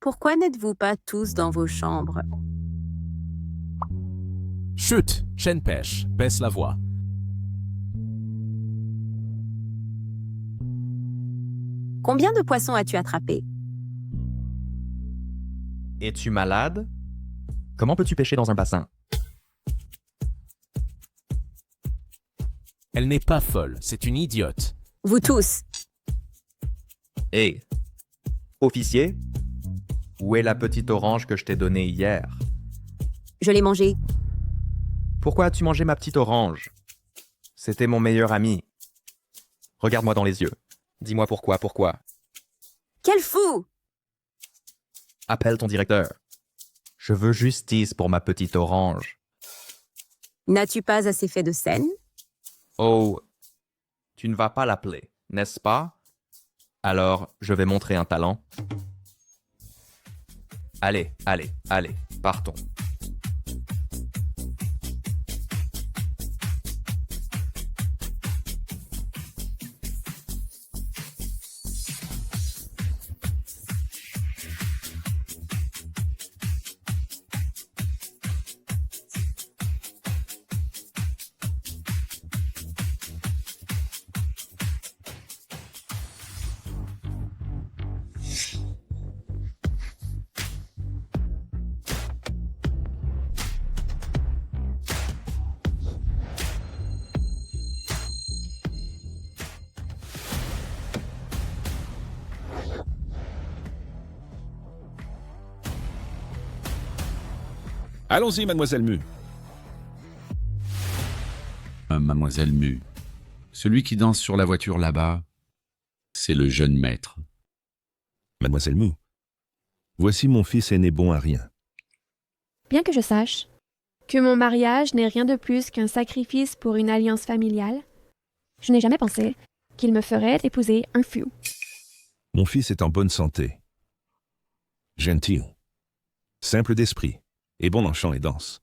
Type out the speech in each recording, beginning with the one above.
Pourquoi n'êtes-vous pas tous dans vos chambres? Chut, Chen pêche, baisse la voix. Combien de poissons as-tu attrapé? Es-tu malade? Comment peux-tu pêcher dans un bassin? Elle n'est pas folle, c'est une idiote. Vous tous. Hé! Officier? Où est la petite orange que je t'ai donnée hier? Je l'ai mangée. Pourquoi as-tu mangé ma petite orange? C'était mon meilleur ami. Regarde-moi dans les yeux. Dis-moi pourquoi. Quel fou! Appelle ton directeur. Je veux justice pour ma petite orange. N'as-tu pas assez fait de scène? Oh, tu ne vas pas l'appeler, n'est-ce pas? Alors, je vais montrer un talent. Allez, partons. Allons-y, mademoiselle Mu. Mademoiselle Mu, celui qui danse sur la voiture là-bas, c'est le jeune maître. Mademoiselle Mu, voici mon fils aîné bon à rien. Bien que je sache que mon mariage n'est rien de plus qu'un sacrifice pour une alliance familiale, je n'ai jamais pensé qu'il me ferait épouser un fou. Mon fils est en bonne santé. Gentil, simple d'esprit, et bon en chant et danse.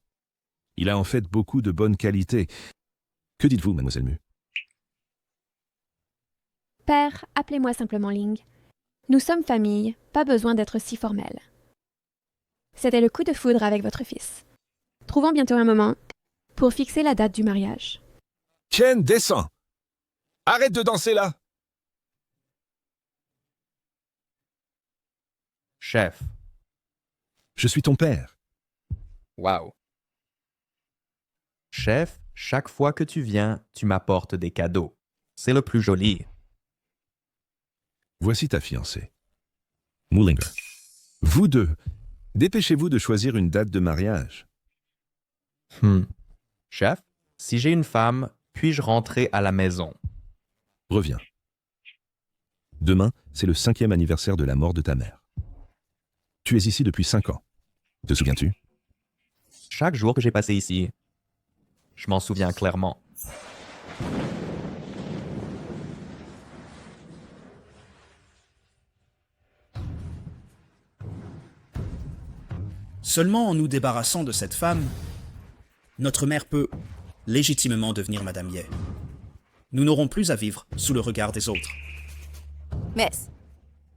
Il a en fait beaucoup de bonnes qualités. Que dites-vous, mademoiselle Mu? Père, appelez-moi simplement Ling. Nous sommes famille, pas besoin d'être si formel. C'était le coup de foudre avec votre fils. Trouvons bientôt un moment pour fixer la date du mariage. Ken, descends! Arrête de danser là! Chef. Je suis ton père. Wow. Chef, chaque fois que tu viens, tu m'apportes des cadeaux. C'est le plus joli. Voici ta fiancée. Mullinger. Vous deux, dépêchez-vous de choisir une date de mariage. Chef, si j'ai une femme, puis-je rentrer à la maison? Reviens. Demain, c'est le 5e anniversaire de la mort de ta mère. Tu es ici depuis 5 ans. Te souviens-tu? Chaque jour que j'ai passé ici, je m'en souviens clairement. Seulement en nous débarrassant de cette femme, notre mère peut légitimement devenir Madame Ye. Nous n'aurons plus à vivre sous le regard des autres. Mais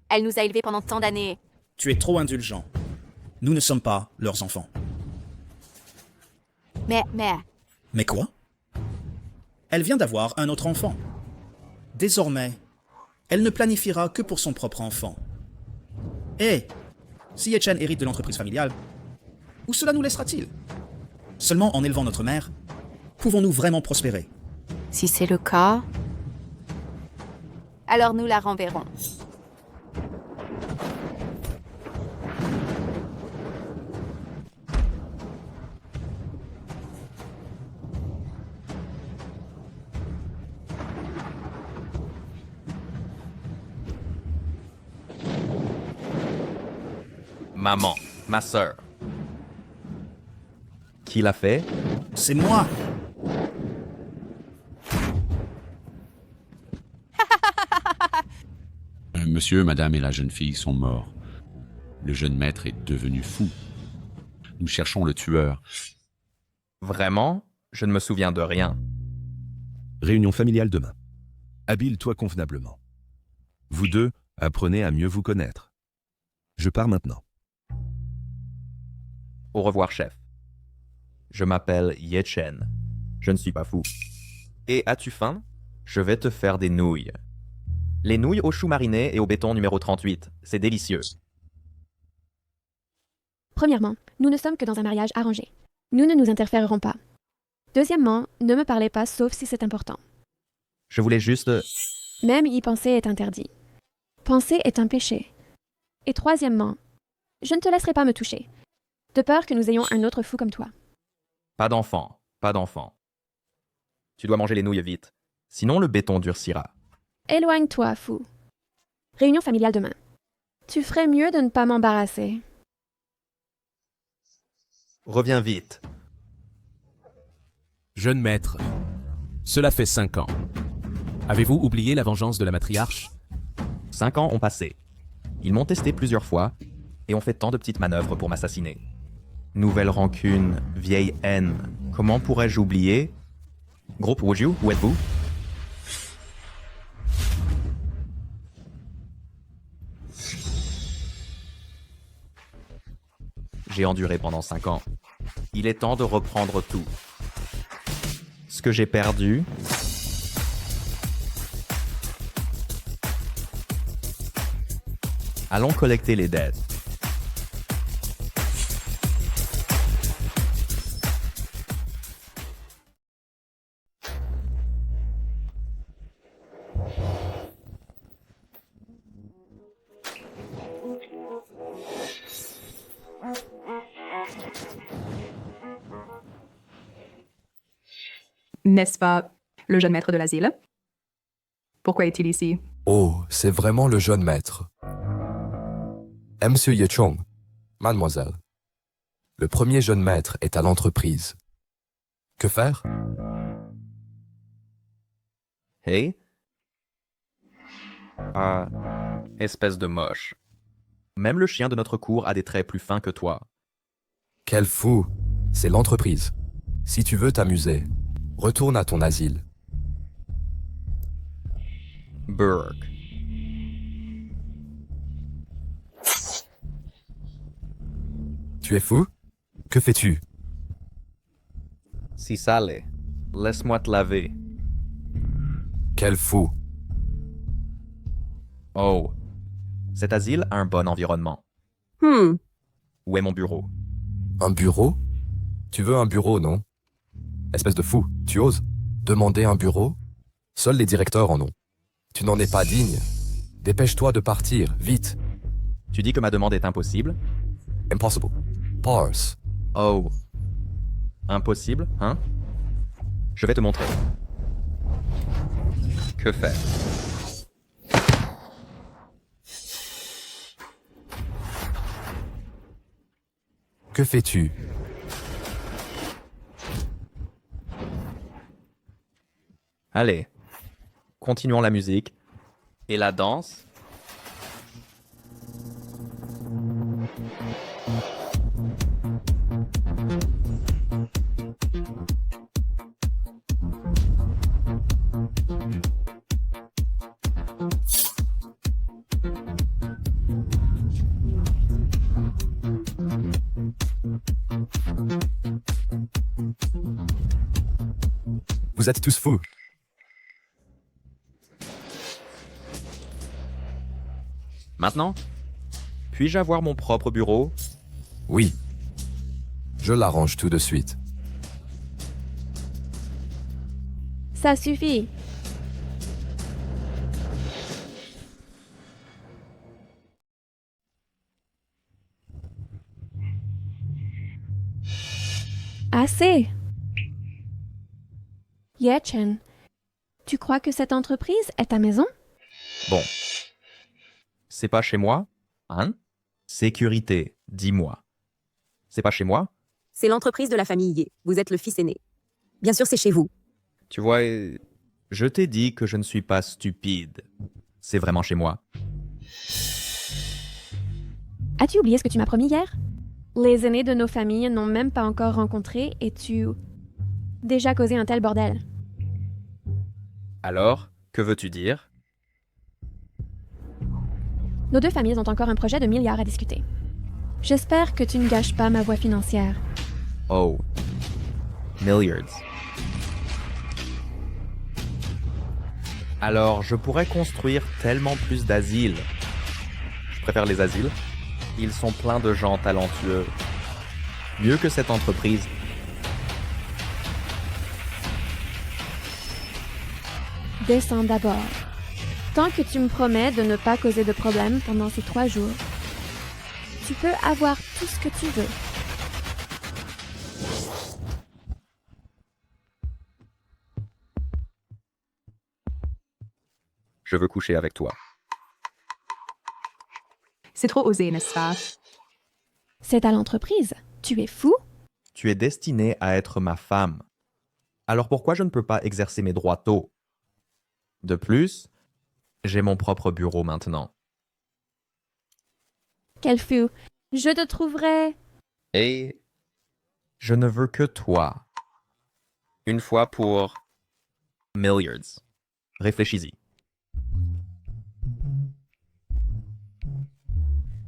elle nous a élevés pendant tant d'années. Tu es trop indulgent. Nous ne sommes pas leurs enfants. Mais quoi? Elle vient d'avoir un autre enfant. Désormais, elle ne planifiera que pour son propre enfant. Et si Ye Chen hérite de l'entreprise familiale, où cela nous laissera-t-il? Seulement en élevant notre mère, pouvons-nous vraiment prospérer? si c'est le cas, alors nous la renverrons. Maman, ma sœur. Qui l'a fait? C'est moi! Monsieur, madame et la jeune fille sont morts. Le jeune maître est devenu fou. Nous cherchons le tueur. Vraiment? Je ne me souviens de rien. Réunion familiale demain. Habile-toi convenablement. Vous deux, apprenez à mieux vous connaître. Je pars maintenant. Au revoir, chef. Je m'appelle Ye Chen. Je ne suis pas fou. Et as-tu faim? Je vais te faire des nouilles. Les nouilles au chou mariné et au béton numéro 38. C'est délicieux. Premièrement, nous ne sommes que dans un mariage arrangé. Nous ne nous interférerons pas. Deuxièmement, ne me parlez pas sauf si c'est important. Je voulais juste... Même y penser est interdit. Penser est un péché. Et troisièmement, je ne te laisserai pas me toucher, de peur que nous ayons un autre fou comme toi. Pas d'enfant, pas d'enfant. Tu dois manger les nouilles vite, sinon le béton durcira. Éloigne-toi, fou. Réunion familiale demain. Tu ferais mieux de ne pas m'embarrasser. Reviens vite. Jeune maître, cela fait 5 ans. Avez-vous oublié la vengeance de la matriarche? 5 ans ont passé. Ils m'ont testé plusieurs fois et ont fait tant de petites manœuvres pour m'assassiner. Nouvelle rancune, vieille haine. Comment pourrais-je oublier? Groupe Wuju, où êtes-vous? J'ai enduré pendant 5 ans. Il est temps de reprendre tout. Ce que j'ai perdu... Allons collecter les dettes. N'est-ce pas le jeune maître de l'asile? Pourquoi est-il ici? Oh, c'est vraiment le jeune maître. Monsieur Yechong, mademoiselle. Le premier jeune maître est à l'entreprise. Que faire? Hey? Ah, espèce de moche. Même le chien de notre cour a des traits plus fins que toi. Quel fou! C'est l'entreprise. Si tu veux t'amuser, retourne à ton asile. Burke. Tu es fou? Que fais-tu? Si sale, laisse-moi te laver. Quel fou! Oh, cet asile a un bon environnement. Où est mon bureau? Un bureau? Tu veux un bureau, non? Espèce de fou, tu oses demander un bureau? Seuls les directeurs en ont. Tu n'en es pas digne. Dépêche-toi de partir, vite. Tu dis que ma demande est impossible? Impossible. Parse. Oh. Impossible, hein? Je vais te montrer. Que faire? Que fais-tu? Allez, continuons la musique. Et la danse? Vous êtes tous fous. Maintenant? Puis-je avoir mon propre bureau? Oui. Je l'arrange tout de suite. Ça suffit. Assez. Ye Chen, tu crois que cette entreprise est ta maison? Bon. C'est pas chez moi, hein? Sécurité, dis-moi. C'est pas chez moi? C'est l'entreprise de la famille Ye. Vous êtes le fils aîné. Bien sûr, c'est chez vous. Tu vois, je t'ai dit que je ne suis pas stupide. C'est vraiment chez moi. As-tu oublié ce que tu m'as promis hier? Les aînés de nos familles n'ont même pas encore rencontré et tu... déjà causé un tel bordel. Alors, que veux-tu dire? Nos deux familles ont encore un projet de milliards à discuter. J'espère que tu ne gâches pas ma voie financière. Oh. Milliards. Alors, je pourrais construire tellement plus d'asiles. Je préfère les asiles. Ils sont pleins de gens talentueux. Mieux que cette entreprise. Descends d'abord. Tant que tu me promets de ne pas causer de problème pendant ces 3 jours, tu peux avoir tout ce que tu veux. Je veux coucher avec toi. C'est trop osé, n'est-ce pas? C'est à l'entreprise. Tu es fou? Tu es destinée à être ma femme. Alors pourquoi je ne peux pas exercer mes droits tôt? De plus, j'ai mon propre bureau maintenant. Quel fou! Je te trouverai... Et je ne veux que toi. Une fois pour milliards. Réfléchis-y.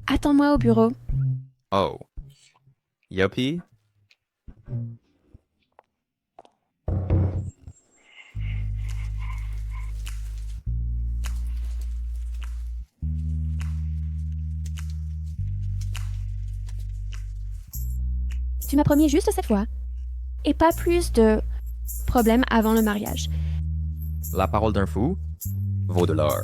Attends-moi au bureau. Oh. Yuppie? Tu m'as promis juste cette fois. Et pas plus de problèmes avant le mariage. La parole d'un fou vaut de l'or.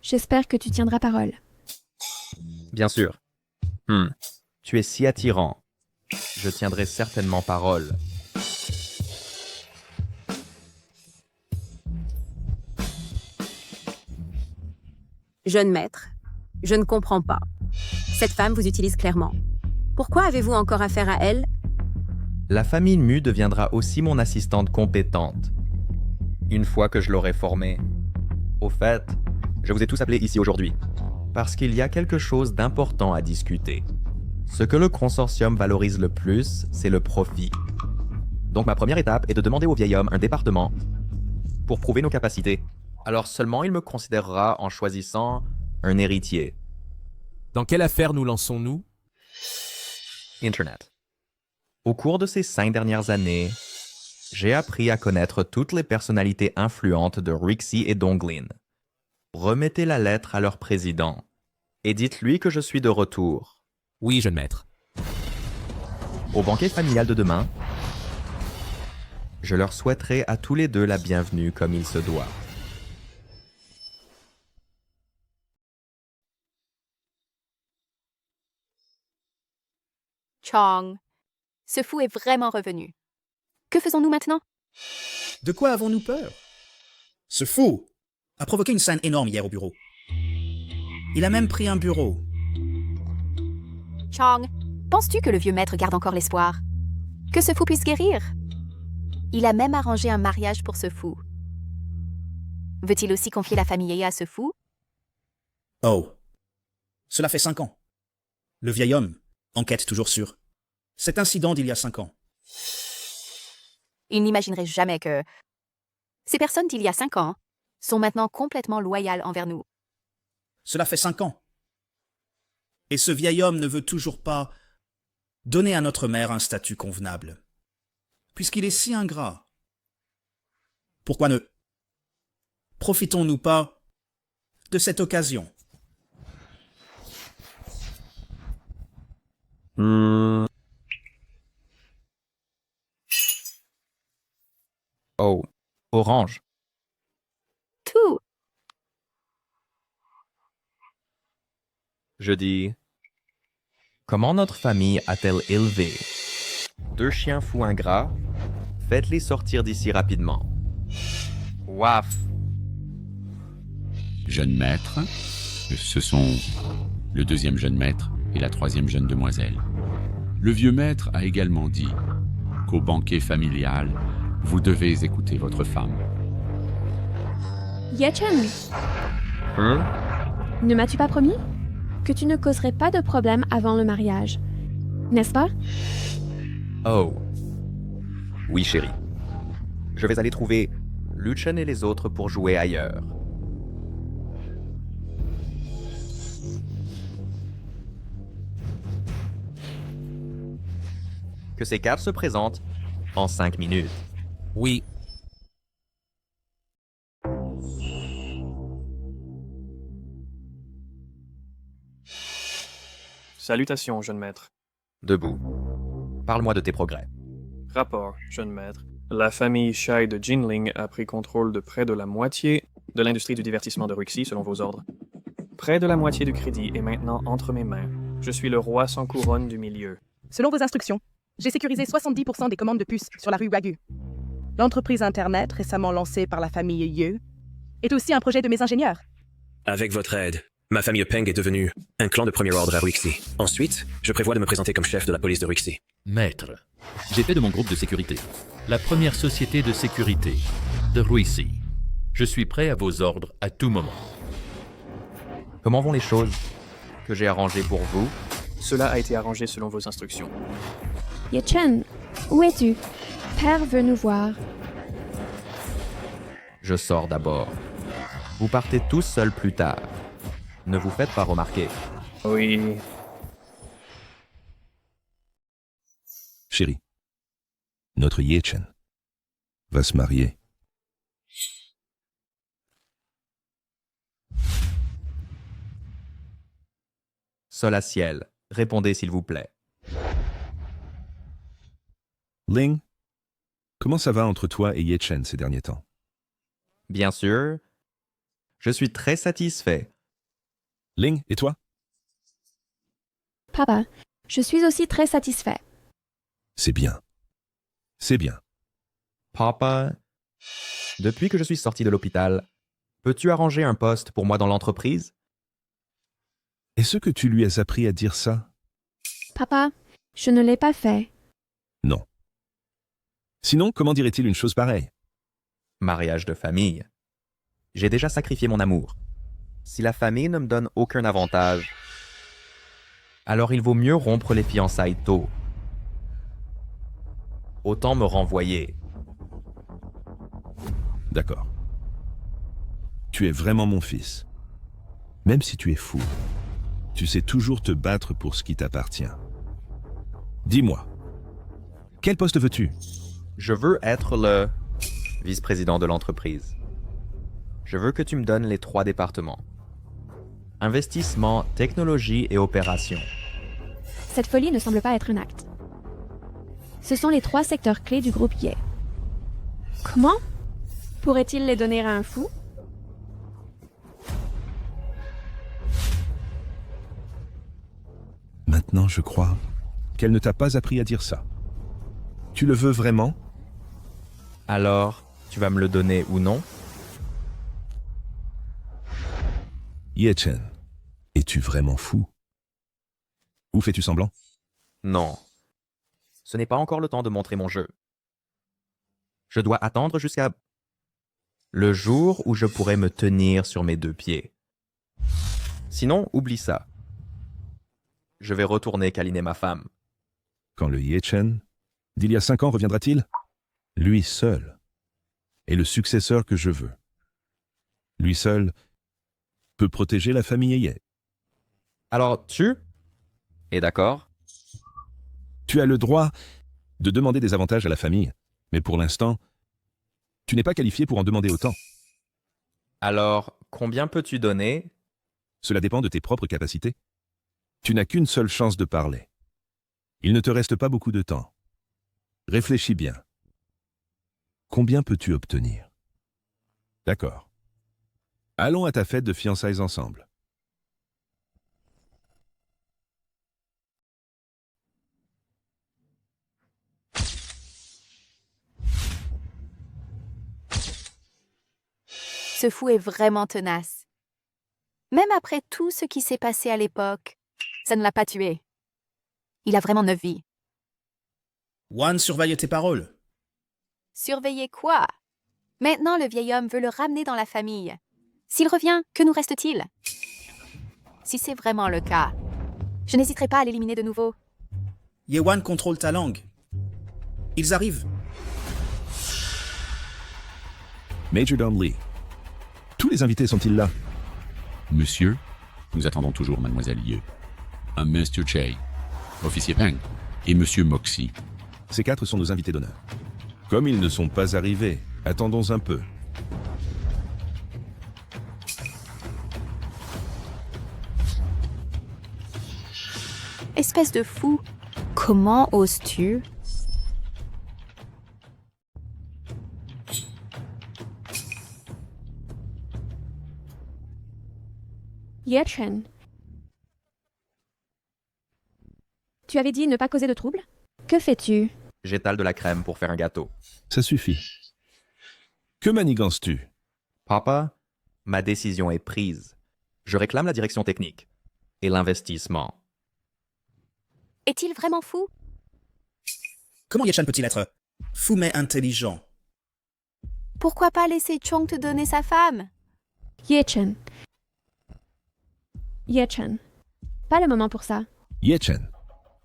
J'espère que tu tiendras parole. Bien sûr. Tu es si attirant. Je tiendrai certainement parole. Jeune maître, je ne comprends pas. Cette femme vous utilise clairement. Pourquoi avez-vous encore affaire à elle? La famille Mu deviendra aussi mon assistante compétente. Une fois que je l'aurai formée. Au fait, je vous ai tous appelés ici aujourd'hui. Parce qu'il y a quelque chose d'important à discuter. Ce que le consortium valorise le plus, c'est le profit. Donc ma première étape est de demander au vieil homme un département pour prouver nos capacités. Alors seulement il me considérera en choisissant un héritier. Dans quelle affaire nous lançons-nous? Internet. Au cours de ces 5 dernières années, j'ai appris à connaître toutes les personnalités influentes de Rixie et Donglin. Remettez la lettre à leur président et dites-lui que je suis de retour. Oui, jeune maître. Au banquet familial de demain, je leur souhaiterai à tous les deux la bienvenue comme il se doit. Chong, ce fou est vraiment revenu. Que faisons-nous maintenant? De quoi avons-nous peur? Ce fou a provoqué une scène énorme hier au bureau. Il a même pris un bureau. Chong, penses-tu que le vieux maître garde encore l'espoir? Que ce fou puisse guérir? Il a même arrangé un mariage pour ce fou. Veut-il aussi confier la famille à ce fou? Oh. Cela fait 5 ans. Le vieil homme enquête toujours sur cet incident d'il y a 5 ans. Il n'imaginerait jamais que ces personnes d'il y a 5 ans sont maintenant complètement loyales envers nous. Cela fait 5 ans. Et ce vieil homme ne veut toujours pas donner à notre mère un statut convenable, puisqu'il est si ingrat. Pourquoi ne profitons-nous pas de cette occasion? Oh, orange. Tout. Je dis, comment notre famille a-t-elle élevé 2 chiens fous ingrats? Faites-les sortir d'ici rapidement. Waf. Jeune maître, ce sont le 2e jeune maître et la 3e jeune demoiselle. Le vieux maître a également dit jusqu'au banquet familial, vous devez écouter votre femme. Ye-Chen, Hein? ne m'as-tu pas promis que tu ne causerais pas de problème avant le mariage, n'est-ce pas? Oh. Oui, chérie. Je vais aller trouver Lucien et les autres pour jouer ailleurs. Que ces cartes se présentent en 5 minutes. Oui. Salutations, jeune maître. Debout. Parle-moi de tes progrès. Rapport, jeune maître. La famille Shai de Jinling a pris contrôle de près de la moitié de l'industrie du divertissement de Ruxy, selon vos ordres. Près de la moitié du crédit est maintenant entre mes mains. Je suis le roi sans couronne du milieu. Selon vos instructions, j'ai sécurisé 70% des commandes de puces sur la rue Wagyu. L'entreprise Internet, récemment lancée par la famille Yeu, est aussi un projet de mes ingénieurs. Avec votre aide, ma famille Peng est devenue un clan de premier ordre à Ruxy. Ensuite, je prévois de me présenter comme chef de la police de Ruxy. Maître, j'ai fait de mon groupe de sécurité la première société de sécurité de Ruxy. Je suis prêt à vos ordres à tout moment. Comment vont les choses que j'ai arrangées pour vous? Cela a été arrangé selon vos instructions. Ye-Chen, où es-tu? Père veut nous voir. Je sors d'abord. Vous partez tous seuls plus tard. Ne vous faites pas remarquer. Oui. Chérie, notre Ye-Chen va se marier. Sol à ciel, répondez s'il vous plaît. Ling, comment ça va entre toi et Ye-Chen ces derniers temps? Bien sûr. Je suis très satisfait. Ling, et toi? Papa, je suis aussi très satisfait. C'est bien. C'est bien. Papa, depuis que je suis sorti de l'hôpital, peux-tu arranger un poste pour moi dans l'entreprise? Est-ce que tu lui as appris à dire ça? Papa, je ne l'ai pas fait. Non. Sinon, comment dirait-il une chose pareille? Mariage de famille. J'ai déjà sacrifié mon amour. Si la famille ne me donne aucun avantage, alors il vaut mieux rompre les fiançailles tôt. Autant me renvoyer. D'accord. Tu es vraiment mon fils. Même si tu es fou, tu sais toujours te battre pour ce qui t'appartient. Dis-moi, quel poste veux-tu? Je veux être le vice-président de l'entreprise. Je veux que tu me donnes les 3 départements. Investissement, technologie et opération. Cette folie ne semble pas être un acte. Ce sont les 3 secteurs clés du groupe Ye. Comment pourrait-il les donner à un fou? Maintenant, je crois qu'elle ne t'a pas appris à dire ça. Tu le veux vraiment? Alors, tu vas me le donner ou non? Ye-Chen, es-tu vraiment fou? Ou fais-tu semblant? Non. Ce n'est pas encore le temps de montrer mon jeu. Je dois attendre jusqu'à le jour où je pourrai me tenir sur mes 2 pieds. Sinon, oublie ça. Je vais retourner câliner ma femme. Quand le Ye-Chen d'il y a 5 ans reviendra-t-il? Lui seul est le successeur que je veux. Lui seul peut protéger la famille Ye. Alors, tu es d'accord? Tu as le droit de demander des avantages à la famille, mais pour l'instant, tu n'es pas qualifié pour en demander autant. Alors, combien peux-tu donner? Cela dépend de tes propres capacités. Tu n'as qu'une seule chance de parler. Il ne te reste pas beaucoup de temps. Réfléchis bien. Combien peux-tu obtenir? D'accord. Allons à ta fête de fiançailles ensemble. Ce fou est vraiment tenace. Même après tout ce qui s'est passé à l'époque, ça ne l'a pas tué. Il a vraiment 9 vies. Wan surveille tes paroles. Surveillez quoi? Maintenant, le vieil homme veut le ramener dans la famille. S'il revient, que nous reste-t-il? Si c'est vraiment le cas, je n'hésiterai pas à l'éliminer de nouveau. Yewan contrôle ta langue. Ils arrivent. Majordome Lee. Tous les invités sont-ils là? Monsieur, nous attendons toujours Mademoiselle Ye. Un Mr. Che, officier Peng, et Monsieur Moxie. Ces 4 sont nos invités d'honneur. Comme ils ne sont pas arrivés, attendons un peu. Espèce de fou, comment oses-tu? Ye-Chen. Tu avais dit ne pas causer de trouble? Que fais-tu? J'étale de la crème pour faire un gâteau. Ça suffit. Que manigances-tu? Papa, ma décision est prise. Je réclame la direction technique et l'investissement. Est-il vraiment fou? Comment Ye-Chen peut-il être fou mais intelligent? Pourquoi pas laisser Chong te donner sa femme? Ye-Chen. Ye-Chen. Pas le moment pour ça. Ye-Chen,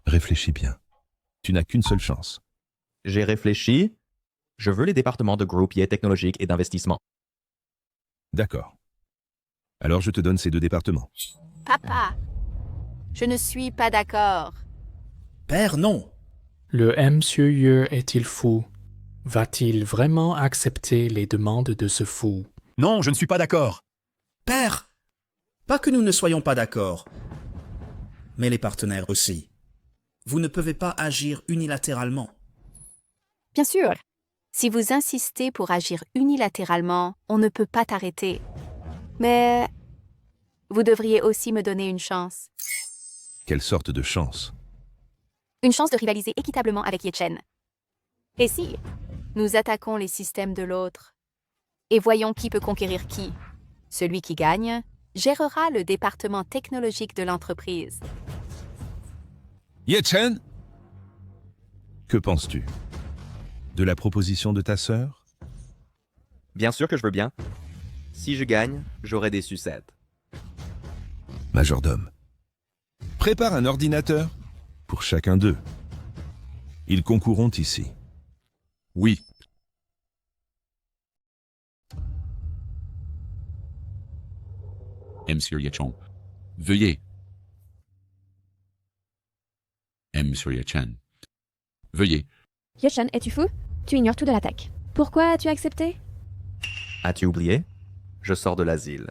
réfléchis bien. Tu n'as qu'une seule chance. J'ai réfléchi. Je veux les départements de groupier technologique et d'investissement. D'accord. Alors je te donne ces 2 départements. Papa, je ne suis pas d'accord. Père, non. Le Monsieur Ye est-il fou? Va-t-il vraiment accepter les demandes de ce fou? Non, je ne suis pas d'accord. Père, pas que nous ne soyons pas d'accord, mais les partenaires aussi. Vous ne pouvez pas agir unilatéralement. Bien sûr. Si vous insistez pour agir unilatéralement, on ne peut pas t'arrêter. Mais vous devriez aussi me donner une chance. Quelle sorte de chance? Une chance de rivaliser équitablement avec Ye-Chen. Et si nous attaquons les systèmes de l'autre et voyons qui peut conquérir qui, celui qui gagne gérera le département technologique de l'entreprise. Ye-Chen? Que penses-tu? De la proposition de ta sœur? Bien sûr que je veux bien. Si je gagne, j'aurai des sucettes. Majordome. Prépare un ordinateur pour chacun d'eux. Ils concourront ici. Oui. Monsieur Ye-Chong, veuillez. Monsieur Ye-Chen, veuillez. Ye-Chen, es-tu fou? Tu ignores tout de l'attaque. Pourquoi as-tu accepté? As-tu oublié? Je sors de l'asile.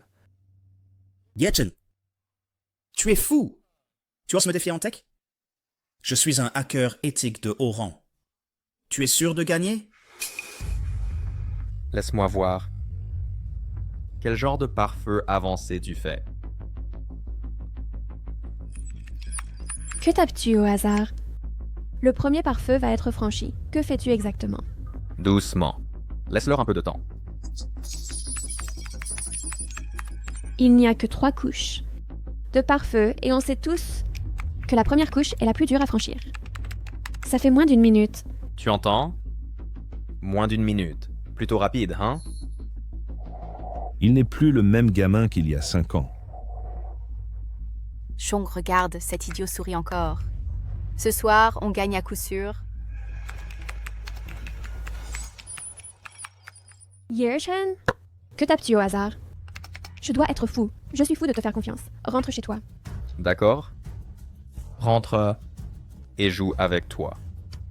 Ye-Chen, tu es fou. Tu oses me défier en tech? Je suis un hacker éthique de haut rang. Tu es sûr de gagner? Laisse-moi voir. Quel genre de pare-feu avancé tu fais? Que tapes-tu au hasard? Le premier pare-feu va être franchi. Que fais-tu exactement? Doucement. Laisse-leur un peu de temps. Il n'y a que 3 couches de pare-feu et on sait tous que la première couche est la plus dure à franchir. Ça fait moins d'1 minute. Tu entends? Moins d'1 minute. Plutôt rapide, hein? Il n'est plus le même gamin qu'il y a 5 ans. Chong regarde, cet idiot sourit encore. Ce soir, on gagne à coup sûr. Ye-Chen? Que tapes-tu au hasard? Je dois être fou. Je suis fou de te faire confiance. Rentre chez toi. D'accord? Rentre et joue avec toi.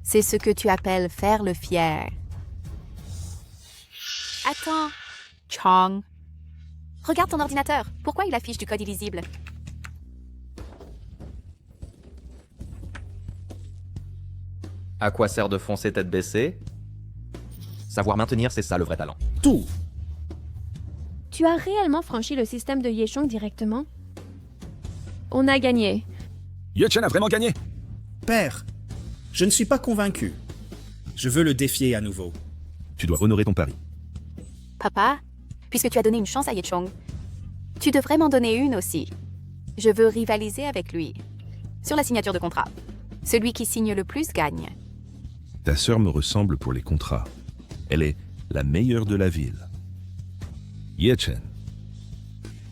C'est ce que tu appelles faire le fier. Attends, Chong. Regarde ton ordinateur. Pourquoi il affiche du code illisible? À quoi sert de foncer tête baissée? Savoir maintenir, c'est ça le vrai talent. Tout! Tu as réellement franchi le système de Ye-Chong directement? On a gagné. Ye-Chen a vraiment gagné? Père, je ne suis pas convaincu. Je veux le défier à nouveau. Tu dois honorer ton pari. Papa, puisque tu as donné une chance à Ye-Chong, tu devrais m'en donner une aussi. Je veux rivaliser avec lui. Sur la signature de contrat. Celui qui signe le plus gagne. Ta sœur me ressemble pour les contrats. Elle est la meilleure de la ville. Ye-Chen,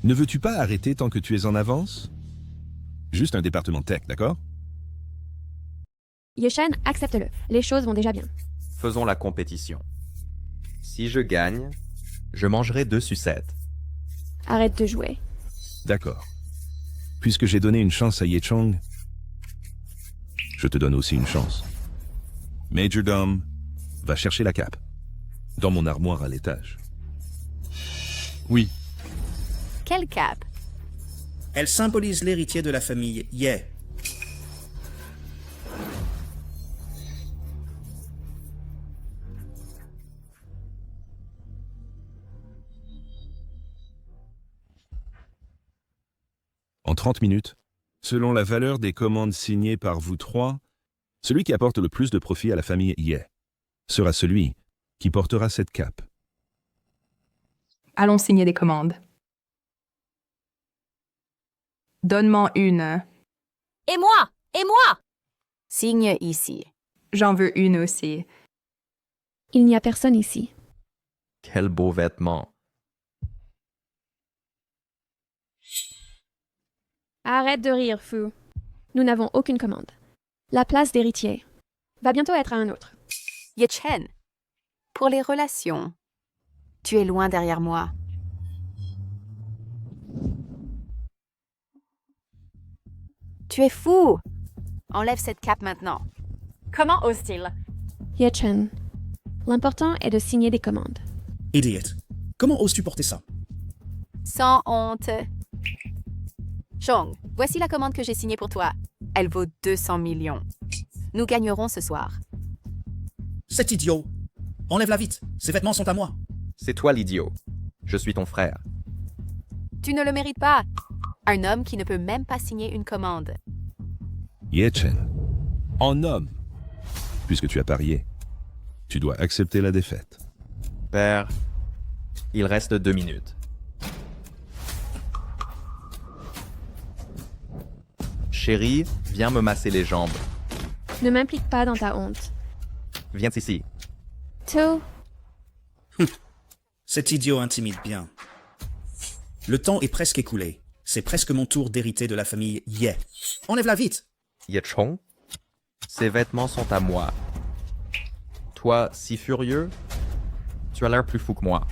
ne veux-tu pas arrêter tant que tu es en avance? Juste un département tech, d'accord? Ye-Chen, accepte-le. Les choses vont déjà bien. Faisons la compétition. Si je gagne, je mangerai 2 sucettes. Arrête de jouer. D'accord. Puisque j'ai donné une chance à Ye-Chong, je te donne aussi une chance. Majordome, va chercher la cape. Dans mon armoire à l'étage. Oui. Quelle cape? Elle symbolise l'héritier de la famille Ye. En 30 minutes, selon la valeur des commandes signées par vous trois, celui qui apporte le plus de profit à la famille Ye sera celui qui portera cette cape. Allons signer des commandes. Donne-moi une. Et moi! Et moi! Signe ici. J'en veux une aussi. Il n'y a personne ici. Quel beau vêtement. Arrête de rire, fou. Nous n'avons aucune commande. La place d'héritier va bientôt être à un autre. Ye-Chen, pour les relations, tu es loin derrière moi. Tu es fou! Enlève cette cape maintenant. Comment ose-t-il? Ye-Chen, l'important est de signer des commandes. Idiot. Comment oses-tu porter ça? Sans honte. Chong, voici la commande que j'ai signée pour toi. Elle vaut 200 millions. Nous gagnerons ce soir. C'est idiot. Enlève-la vite. Ces vêtements sont à moi. C'est toi l'idiot. Je suis ton frère. Tu ne le mérites pas. Un homme qui ne peut même pas signer une commande. Ye-Chen, en homme, puisque tu as parié, tu dois accepter la défaite. Père, il reste 2 minutes. Chérie, viens me masser les jambes. Ne m'implique pas dans ta honte. Viens ici. To. Cet idiot intimide bien. Le temps est presque écoulé. C'est presque mon tour d'hériter de la famille Ye. Enlève-la vite. Ye-Chong, ces vêtements sont à moi. Toi, si furieux, tu as l'air plus fou que moi.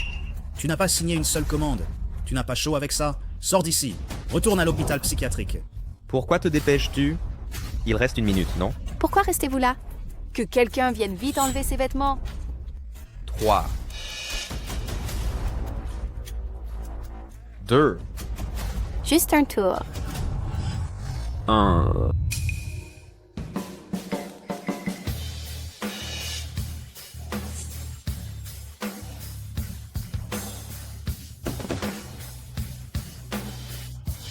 Tu n'as pas signé une seule commande. Tu n'as pas chaud avec ça. Sors d'ici. Retourne à l'hôpital psychiatrique. Pourquoi te dépêches-tu? Il reste 1 minute, non? Pourquoi restez-vous là? Que quelqu'un vienne vite enlever ses vêtements. 3. 2. Juste un tour. 1.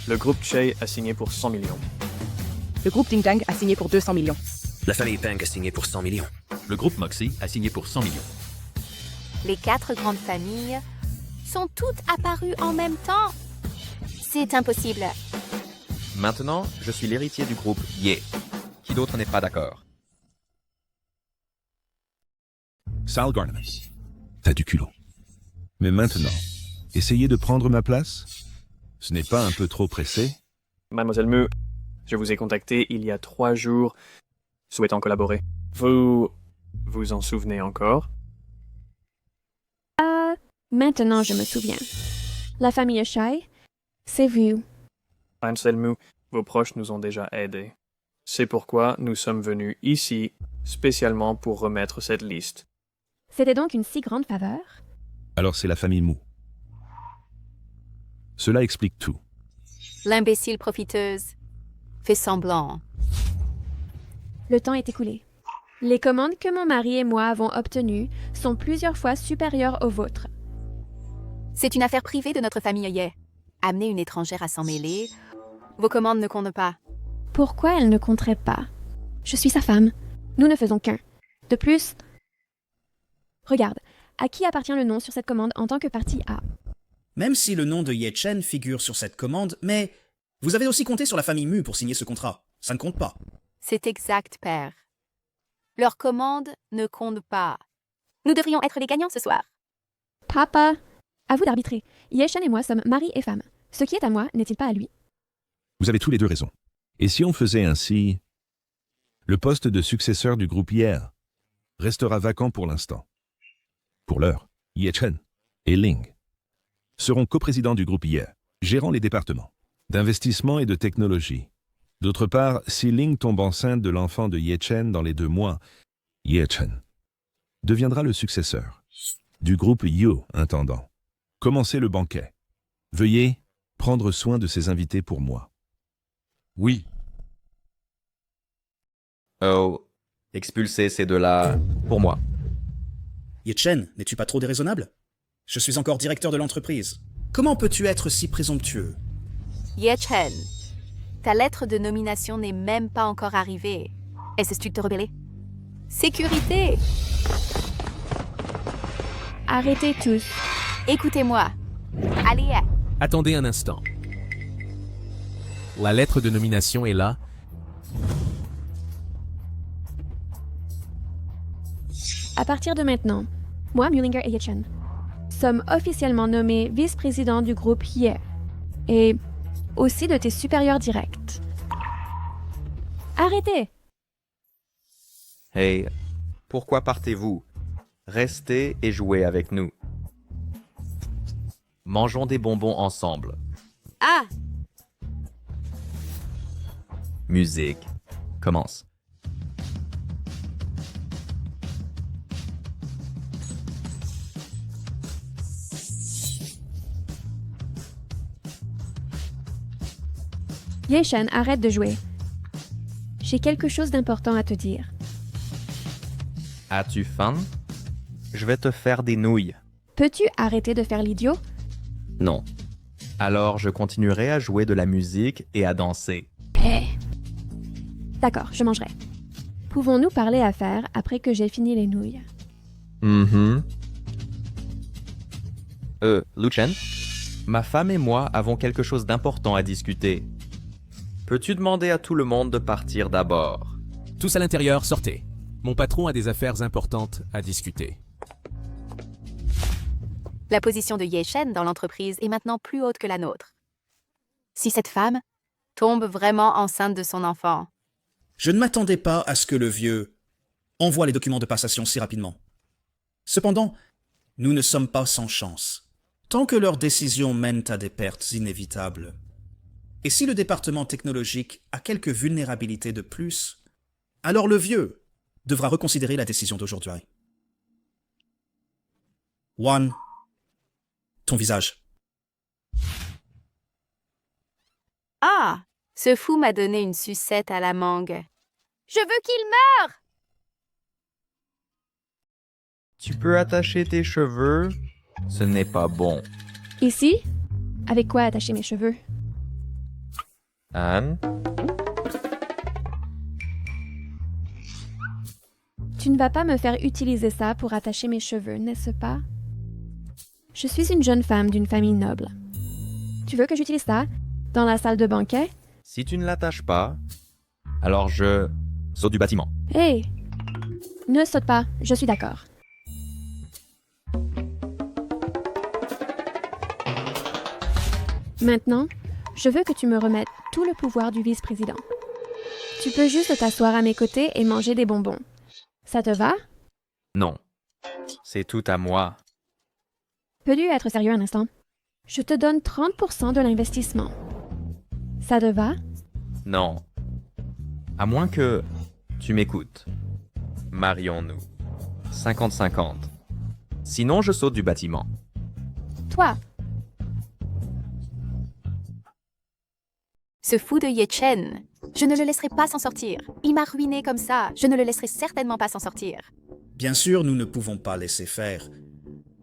Le groupe Chey a signé pour 100 millions. Le groupe Ding Dang a signé pour 200 millions. La famille Peng a signé pour 100 millions. Le groupe Moxie a signé pour 100 millions. Les 4 grandes familles sont toutes apparues en même temps. C'est impossible. Maintenant, je suis l'héritier du groupe Ye. Qui d'autre n'est pas d'accord? Sal Garnement, t'as du culot. Mais maintenant, essayez de prendre ma place? Ce n'est pas un peu trop pressé? Mademoiselle Mu, je vous ai contacté il y a 3 jours, souhaitant collaborer. Vous vous en souvenez encore? Maintenant je me souviens. La famille Shai, c'est vous. Mademoiselle Mu, vos proches nous ont déjà aidés. C'est pourquoi nous sommes venus ici, spécialement pour remettre cette liste. C'était donc une si grande faveur? Alors c'est la famille Mu. Cela explique tout. L'imbécile profiteuse fait semblant. Le temps est écoulé. Les commandes que mon mari et moi avons obtenues sont plusieurs fois supérieures aux vôtres. C'est une affaire privée de notre famille Ye. Amener une étrangère à s'en mêler, vos commandes ne comptent pas. Pourquoi elle ne compterait pas? Je suis sa femme. Nous ne faisons qu'un. De plus, regarde, à qui appartient le nom sur cette commande en tant que partie A? Même si le nom de Ye-Chen figure sur cette commande, mais vous avez aussi compté sur la famille Mu pour signer ce contrat. Ça ne compte pas. C'est exact, père. Leurs commandes ne comptent pas. Nous devrions être les gagnants ce soir. Papa, à vous d'arbitrer. Ye-Chen et moi sommes mari et femme. Ce qui est à moi n'est-il pas à lui? Vous avez tous les deux raison. Et si on faisait ainsi, le poste de successeur du groupe hier restera vacant pour l'instant. Pour l'heure, Ye-Chen et Ling seront coprésidents du groupe hier, gérant les départements d'investissement et de technologie. D'autre part, si Ling tombe enceinte de l'enfant de Ye-Chen dans les 2 mois, Ye-Chen deviendra le successeur du groupe Yo intendant. Commencez le banquet. Veuillez prendre soin de ces invités pour moi. Oui. Oh, expulser ces deux-là pour moi. Ye-Chen, n'es-tu pas trop déraisonnable? Je suis encore directeur de l'entreprise. Comment peux-tu être si présomptueux? Ye-Chen, ta lettre de nomination n'est même pas encore arrivée. Est-ce de te rebeller? Sécurité! Arrêtez tous. Écoutez-moi. Allez. Attendez un instant. La lettre de nomination est là. À partir de maintenant, moi, Mullinger et Ye-Chen, sommes officiellement nommés vice-présidents du groupe Ye et aussi de tes supérieurs directs. Arrêtez! Hey, pourquoi partez-vous? Restez et jouez avec nous. Mangeons des bonbons ensemble. Ah! Musique. Commence. Ye-Chen, arrête de jouer. J'ai quelque chose d'important à te dire. As-tu faim? Je vais te faire des nouilles. Peux-tu arrêter de faire l'idiot? Non. Alors je continuerai à jouer de la musique et à danser. Hé! D'accord, je mangerai. Pouvons-nous parler affaires après que j'ai fini les nouilles? Lu-Chen, ma femme et moi avons quelque chose d'important à discuter. Peux-tu demander à tout le monde de partir d'abord? Tous à l'intérieur, sortez. Mon patron a des affaires importantes à discuter. La position de Ye-Chen dans l'entreprise est maintenant plus haute que la nôtre. Si cette femme tombe vraiment enceinte de son enfant... Je ne m'attendais pas à ce que le vieux envoie les documents de passation si rapidement. Cependant, nous ne sommes pas sans chance. Tant que leurs décisions mènent à des pertes inévitables. Et si le département technologique a quelques vulnérabilités de plus, alors le vieux devra reconsidérer la décision d'aujourd'hui. One, ton visage. Ah! Ce fou m'a donné une sucette à la mangue. Je veux qu'il meure! Tu peux attacher tes cheveux? Ce n'est pas bon. Ici? Avec quoi attacher mes cheveux? Anne? Tu ne vas pas me faire utiliser ça pour attacher mes cheveux, n'est-ce pas? Je suis une jeune femme d'une famille noble. Tu veux que j'utilise ça dans la salle de banquet? Si tu ne l'attaches pas, alors je saute du bâtiment. Hey! Ne saute pas, je suis d'accord. Maintenant, je veux que tu me remettes tout le pouvoir du vice-président. Tu peux juste t'asseoir à mes côtés et manger des bonbons. Ça te va? Non. C'est tout à moi. Peux-tu être sérieux un instant? Je te donne 30% de l'investissement. Ça te va? Non. À moins que tu m'écoutes. Marions-nous. 50-50. Sinon, je saute du bâtiment. Toi! Ce fou de Ye-Chen, je ne le laisserai pas s'en sortir. Il m'a ruiné comme ça, je ne le laisserai certainement pas s'en sortir. Bien sûr, nous ne pouvons pas laisser faire.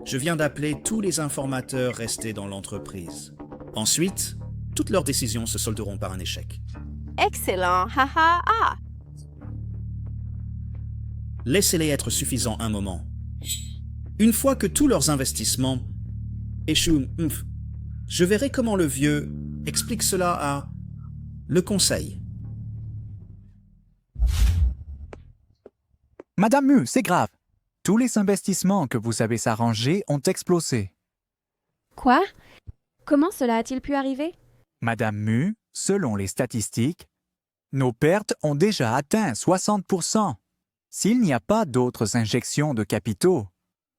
Je viens d'appeler tous les informateurs restés dans l'entreprise. Ensuite, toutes leurs décisions se solderont par un échec. Excellent, haha, ah! Laissez-les être suffisants un moment. Une fois que tous leurs investissements échouent, je verrai comment le vieux explique cela à le conseil. Madame Mu, c'est grave. Tous les investissements que vous avez s'arranger ont explosé. Quoi? Comment cela a-t-il pu arriver? Madame Mu, selon les statistiques, nos pertes ont déjà atteint 60%. S'il n'y a pas d'autres injections de capitaux,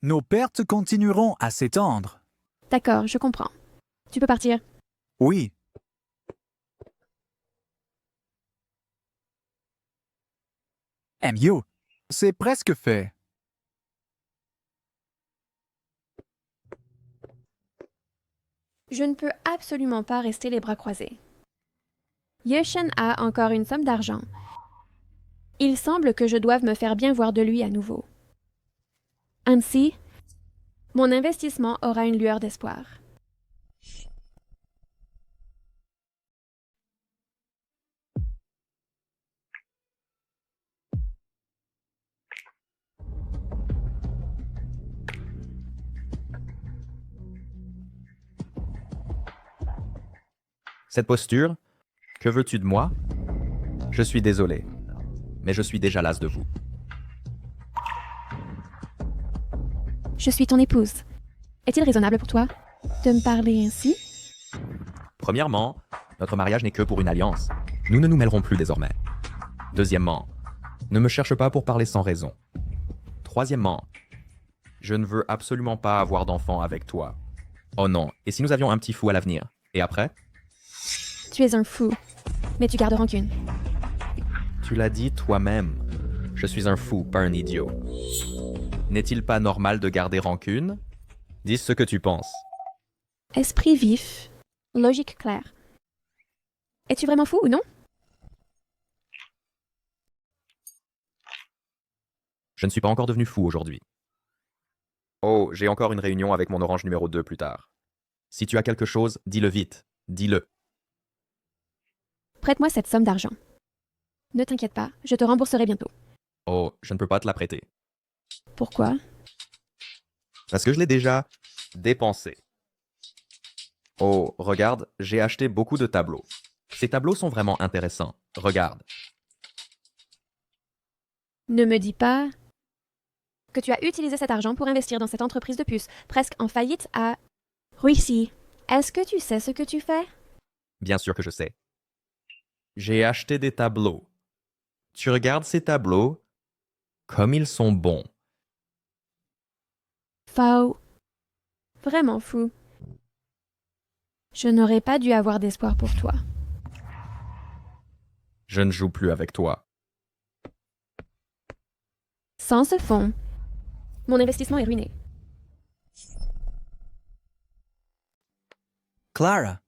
nos pertes continueront à s'étendre. D'accord, je comprends. Tu peux partir. Oui. Myo, c'est presque fait. Je ne peux absolument pas rester les bras croisés. Yeshen a encore une somme d'argent. Il semble que je doive me faire bien voir de lui à nouveau. Ainsi, mon investissement aura une lueur d'espoir. Cette posture, que veux-tu de moi? Je suis désolé, mais je suis déjà las de vous. Je suis ton épouse. Est-il raisonnable pour toi de me parler ainsi? Premièrement, notre mariage n'est que pour une alliance. Nous ne nous mêlerons plus désormais. Deuxièmement, ne me cherche pas pour parler sans raison. Troisièmement, je ne veux absolument pas avoir d'enfant avec toi. Oh non, et si nous avions un petit fou à l'avenir? Et après? Tu es un fou, mais tu gardes rancune. Tu l'as dit toi-même. Je suis un fou, pas un idiot. N'est-il pas normal de garder rancune? Dis ce que tu penses. Esprit vif, logique claire. Es-tu vraiment fou ou non? Je ne suis pas encore devenu fou aujourd'hui. Oh, j'ai encore une réunion avec mon orange numéro 2 plus tard. Si tu as quelque chose, dis-le vite. Dis-le. Prête-moi cette somme d'argent. Ne t'inquiète pas, je te rembourserai bientôt. Oh, je ne peux pas te la prêter. Pourquoi? Parce que je l'ai déjà dépensé. Oh, regarde, j'ai acheté beaucoup de tableaux. Ces tableaux sont vraiment intéressants. Regarde. Ne me dis pas que tu as utilisé cet argent pour investir dans cette entreprise de puces, presque en faillite à Ruixi. Est-ce que tu sais ce que tu fais? Bien sûr que je sais. J'ai acheté des tableaux. Tu regardes ces tableaux, comme ils sont bons. Faux. Vraiment fou. Je n'aurais pas dû avoir d'espoir pour toi. Je ne joue plus avec toi. Sans ce fonds, mon investissement est ruiné. Clara,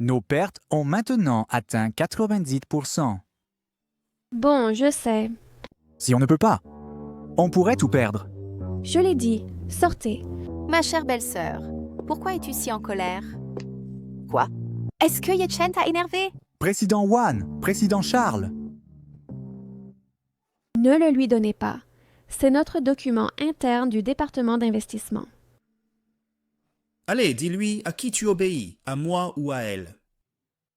nos pertes ont maintenant atteint 90%. Bon, je sais. Si on ne peut pas, on pourrait tout perdre. Je l'ai dit, sortez. Ma chère belle-sœur, pourquoi es-tu si en colère? Quoi? Est-ce que Yetchen t'a énervé? Président Wan, président Charles. Ne le lui donnez pas. C'est notre document interne du département d'investissement. Allez, dis-lui à qui tu obéis, à moi ou à elle.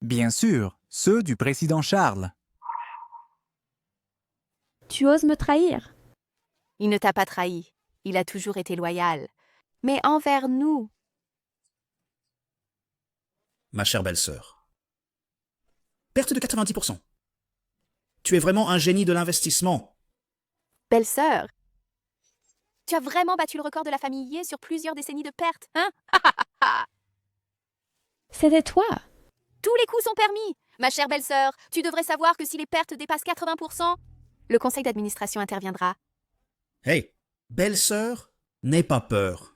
Bien sûr, ceux du président Charles. Tu oses me trahir? Il ne t'a pas trahi. Il a toujours été loyal. Mais envers nous. Ma chère belle-sœur. Perte de 90%. Tu es vraiment un génie de l'investissement. Belle-sœur, tu as vraiment battu le record de la famille Ye sur plusieurs décennies de pertes, hein? C'était toi. Tous les coups sont permis. Ma chère belle-sœur, tu devrais savoir que si les pertes dépassent 80%, le conseil d'administration interviendra. Hey, belle-sœur, n'aie pas peur.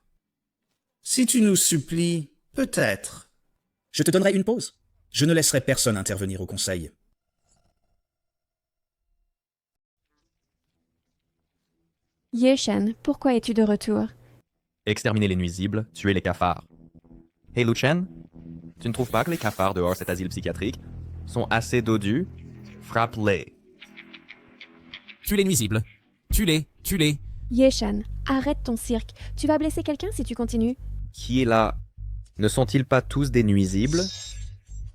Si tu nous supplies, peut-être. Je te donnerai une pause. Je ne laisserai personne intervenir au conseil. Yeshen, pourquoi es-tu de retour? Exterminer les nuisibles, tuer les cafards. Hey Luchen, tu ne trouves pas que les cafards dehors cet asile psychiatrique sont assez dodus? Frappe-les. Tue les nuisibles. Tue-les, tue-les. Yeshen, arrête ton cirque. Tu vas blesser quelqu'un si tu continues. Qui est là? Ne sont-ils pas tous des nuisibles?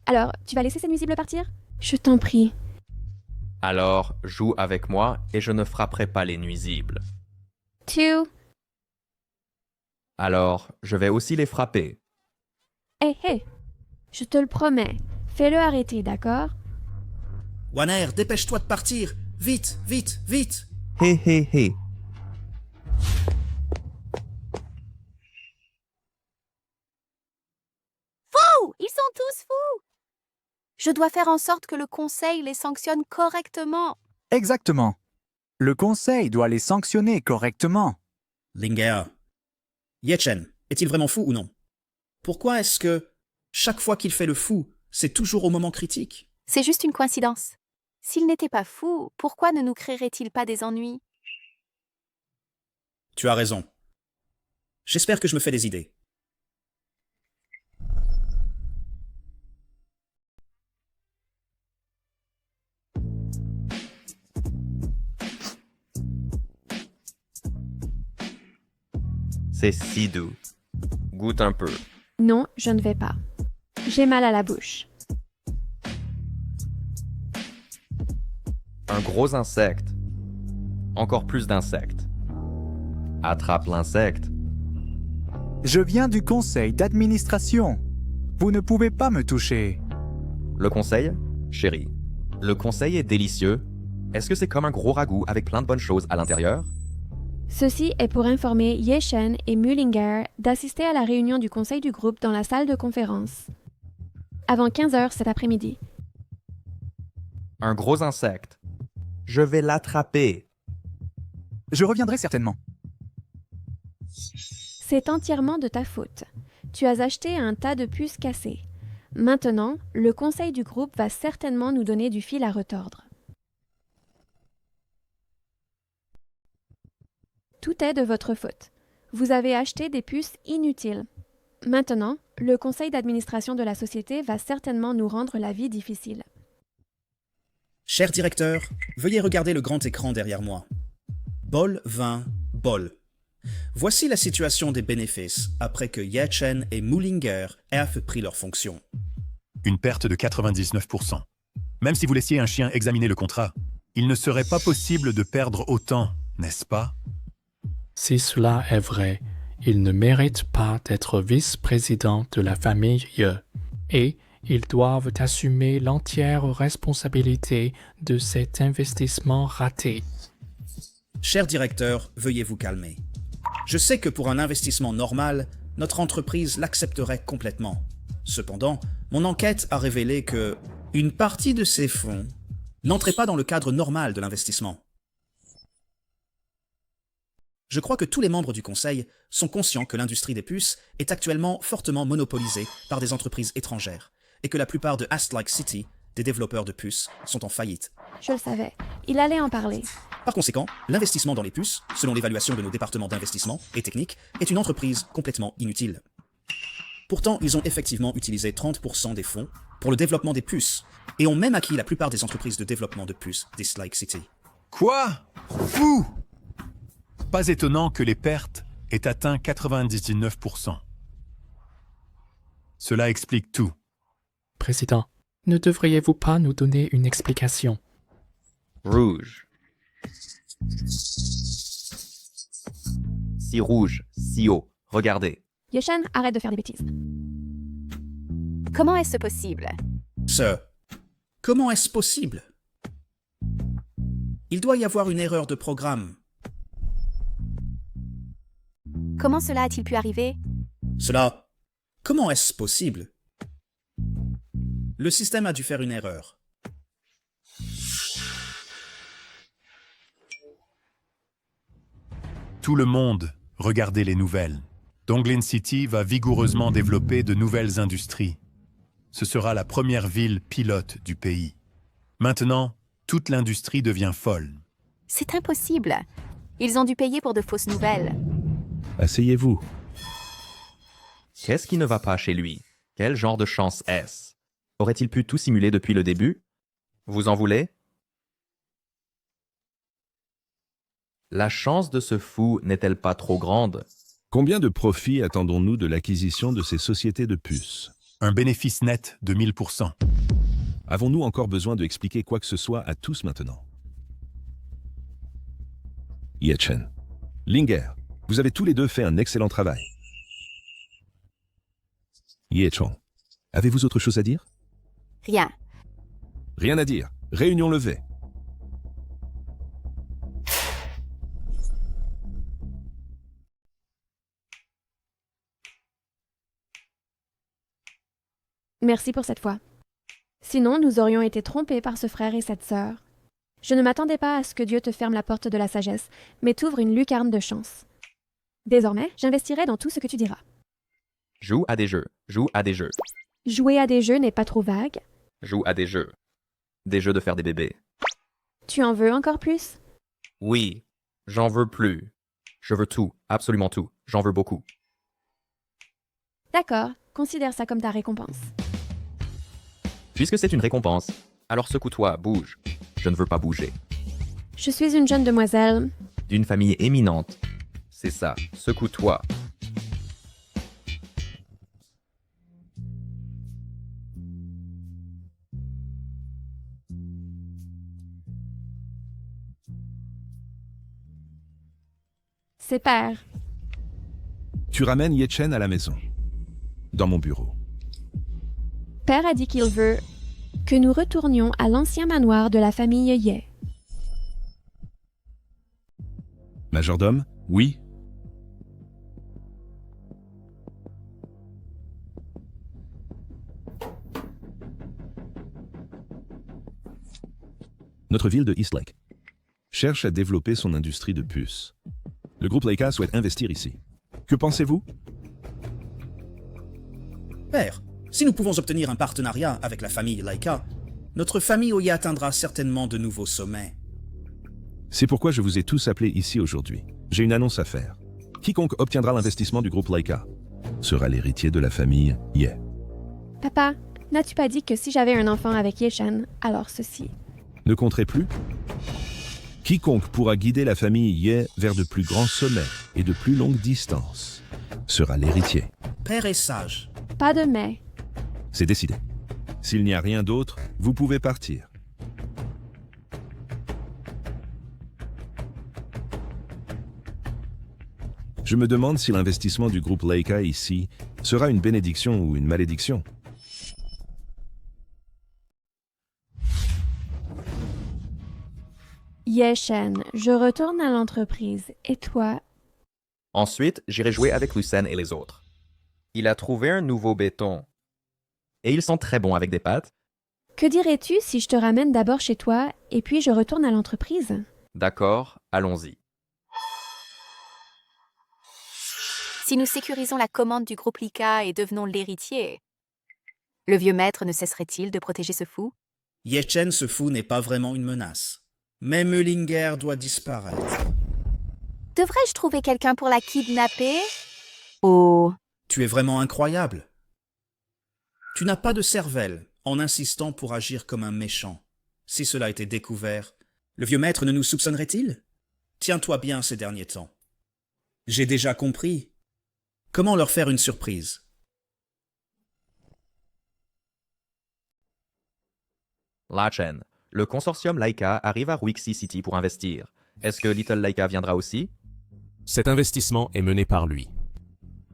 Alors, tu vas laisser ces nuisibles partir? Je t'en prie. Alors, joue avec moi et je ne frapperai pas les nuisibles. 2. Alors, je vais aussi les frapper. Hé, hé! Je te le promets. Fais-le arrêter, d'accord? Wanner, dépêche-toi de partir. Vite, vite, vite. Hé, hé, hé. Fous! Ils sont tous fous! Je dois faire en sorte que le conseil les sanctionne correctement. Exactement. Le conseil doit les sanctionner correctement. Linger. Yechen, est-il vraiment fou ou non? Pourquoi est-ce que, chaque fois qu'il fait le fou, c'est toujours au moment critique? C'est juste une coïncidence. S'il n'était pas fou, pourquoi ne nous créerait-il pas des ennuis? Tu as raison. J'espère que je me fais des idées. C'est si doux. Goûte un peu. Non, je ne vais pas. J'ai mal à la bouche. Un gros insecte. Encore plus d'insectes. Attrape l'insecte. Je viens du conseil d'administration. Vous ne pouvez pas me toucher. Le conseil? Chérie, le conseil est délicieux. Est-ce que c'est comme un gros ragoût avec plein de bonnes choses à l'intérieur? Ceci est pour informer Yechen et Mullinger d'assister à la réunion du conseil du groupe dans la salle de conférence. Avant 15h cet après-midi. Un gros insecte. Je vais l'attraper. Je reviendrai certainement. C'est entièrement de ta faute. Tu as acheté un tas de puces cassées. Maintenant, le conseil du groupe va certainement nous donner du fil à retordre. Tout est de votre faute. Vous avez acheté des puces inutiles. Maintenant, le conseil d'administration de la société va certainement nous rendre la vie difficile. Cher directeur, veuillez regarder le grand écran derrière moi. Bol 20, bol. Voici la situation des bénéfices après que Yechen et Mullinger aient pris leurs fonctions. Une perte de 99%. Même si vous laissiez un chien examiner le contrat, il ne serait pas possible de perdre autant, n'est-ce pas? Si cela est vrai, il ne mérite pas d'être vice-président de la famille Ye, et ils doivent assumer l'entière responsabilité de cet investissement raté. Cher directeur, veuillez vous calmer. Je sais que pour un investissement normal, notre entreprise l'accepterait complètement. Cependant, mon enquête a révélé que une partie de ces fonds n'entrait pas dans le cadre normal de l'investissement. Je crois que tous les membres du conseil sont conscients que l'industrie des puces est actuellement fortement monopolisée par des entreprises étrangères et que la plupart de Astlike City, des développeurs de puces, sont en faillite. Je le savais. Il allait en parler. Par conséquent, l'investissement dans les puces, selon l'évaluation de nos départements d'investissement et technique, est une entreprise complètement inutile. Pourtant, ils ont effectivement utilisé 30% des fonds pour le développement des puces et ont même acquis la plupart des entreprises de développement de puces d'Astlike City. Quoi? Fou! Pas étonnant que les pertes aient atteint 99%. Cela explique tout. Président, ne devriez-vous pas nous donner une explication? Rouge. Si rouge, si haut. Regardez. Yechen, arrête de faire des bêtises. Comment est-ce possible? Comment est-ce possible? Il doit y avoir une erreur de programme. Comment cela a-t-il pu arriver? Comment est-ce possible? Le système a dû faire une erreur. Tout le monde, regardez les nouvelles. Donglin City va vigoureusement développer de nouvelles industries. Ce sera la première ville pilote du pays. Maintenant, toute l'industrie devient folle. C'est impossible. Ils ont dû payer pour de fausses nouvelles. Asseyez-vous. Qu'est-ce qui ne va pas chez lui? Quel genre de chance est-ce? Aurait-il pu tout simuler depuis le début? Vous en voulez? La chance de ce fou n'est-elle pas trop grande? Combien de profits attendons-nous de l'acquisition de ces sociétés de puces? Un bénéfice net de 1000%. Avons-nous encore besoin de expliquer quoi que ce soit à tous maintenant? Ye Chen, Linger, vous avez tous les deux fait un excellent travail. Ye Chong, avez-vous autre chose à dire? Rien. Rien à dire. Réunion levée. Merci pour cette fois. Sinon, nous aurions été trompés par ce frère et cette sœur. Je ne m'attendais pas à ce que Dieu te ferme la porte de la sagesse, mais t'ouvre une lucarne de chance. Désormais, j'investirai dans tout ce que tu diras. Joue à des jeux. Joue à des jeux. Jouer à des jeux n'est pas trop vague. Joue à des jeux. Des jeux de faire des bébés. Tu en veux encore plus? Oui, j'en veux plus. Je veux tout, absolument tout. J'en veux beaucoup. D'accord, considère ça comme ta récompense. Puisque c'est une récompense, alors secoue-toi, bouge. Je ne veux pas bouger. Je suis une jeune demoiselle. D'une famille éminente. C'est ça, secoue-toi. C'est père. Tu ramènes Ye Chen à la maison. Dans mon bureau. Père a dit qu'il veut que nous retournions à l'ancien manoir de la famille Ye. Majordome? Oui. Notre ville de Eastlake cherche à développer son industrie de puces. Le groupe Leica souhaite investir ici. Que pensez-vous? Père, si nous pouvons obtenir un partenariat avec la famille Leica, notre famille y atteindra certainement de nouveaux sommets. C'est pourquoi je vous ai tous appelés ici aujourd'hui. J'ai une annonce à faire. Quiconque obtiendra l'investissement du groupe Leica sera l'héritier de la famille Ye. Papa, n'as-tu pas dit que si j'avais un enfant avec Ye Chen, alors ceci? Ne compterez plus? Quiconque pourra guider la famille Ye vers de plus grands sommets et de plus longues distances sera l'héritier. Père est sage. Pas de mais. C'est décidé. S'il n'y a rien d'autre, vous pouvez partir. Je me demande si l'investissement du groupe Leica ici sera une bénédiction ou une malédiction. Ye Chen, je retourne à l'entreprise. Et toi? Ensuite, j'irai jouer avec Lucen et les autres. Il a trouvé un nouveau béton. Et ils sont très bons avec des pâtes. Que dirais-tu si je te ramène d'abord chez toi et puis je retourne à l'entreprise? D'accord, allons-y. Si nous sécurisons la commande du groupe Leica et devenons l'héritier, le vieux maître ne cesserait-il de protéger ce fou? Ye Chen, ce fou, n'est pas vraiment une menace. Même Linger doit disparaître. Devrais-je trouver quelqu'un pour la kidnapper? Oh. Tu es vraiment incroyable. Tu n'as pas de cervelle en insistant pour agir comme un méchant. Si cela était découvert, le vieux maître ne nous soupçonnerait-il? Tiens-toi bien ces derniers temps. J'ai déjà compris. Comment leur faire une surprise? La Chen, le consortium Leica arrive à Ruixi City pour investir. Est-ce que Little Leica viendra aussi? Cet investissement est mené par lui.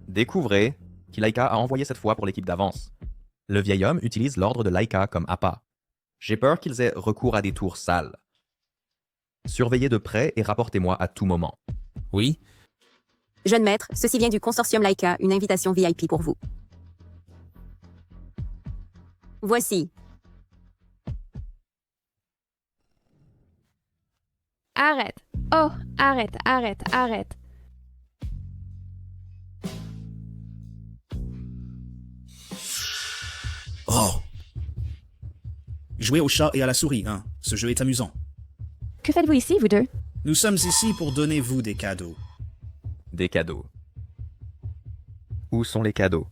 Découvrez qui Leica a envoyé cette fois pour l'équipe d'avance. Le vieil homme utilise l'ordre de Leica comme appât. J'ai peur qu'ils aient recours à des tours sales. Surveillez de près et rapportez-moi à tout moment. Oui? Jeune maître, ceci vient du consortium Leica, une invitation VIP pour vous. Voici. Arrête. Oh, arrête, arrête, arrête. Oh! Jouez au chat et à la souris, hein. Ce jeu est amusant. Que faites-vous ici, vous deux? Nous sommes ici pour donner vous des cadeaux. Des cadeaux. Où sont les cadeaux?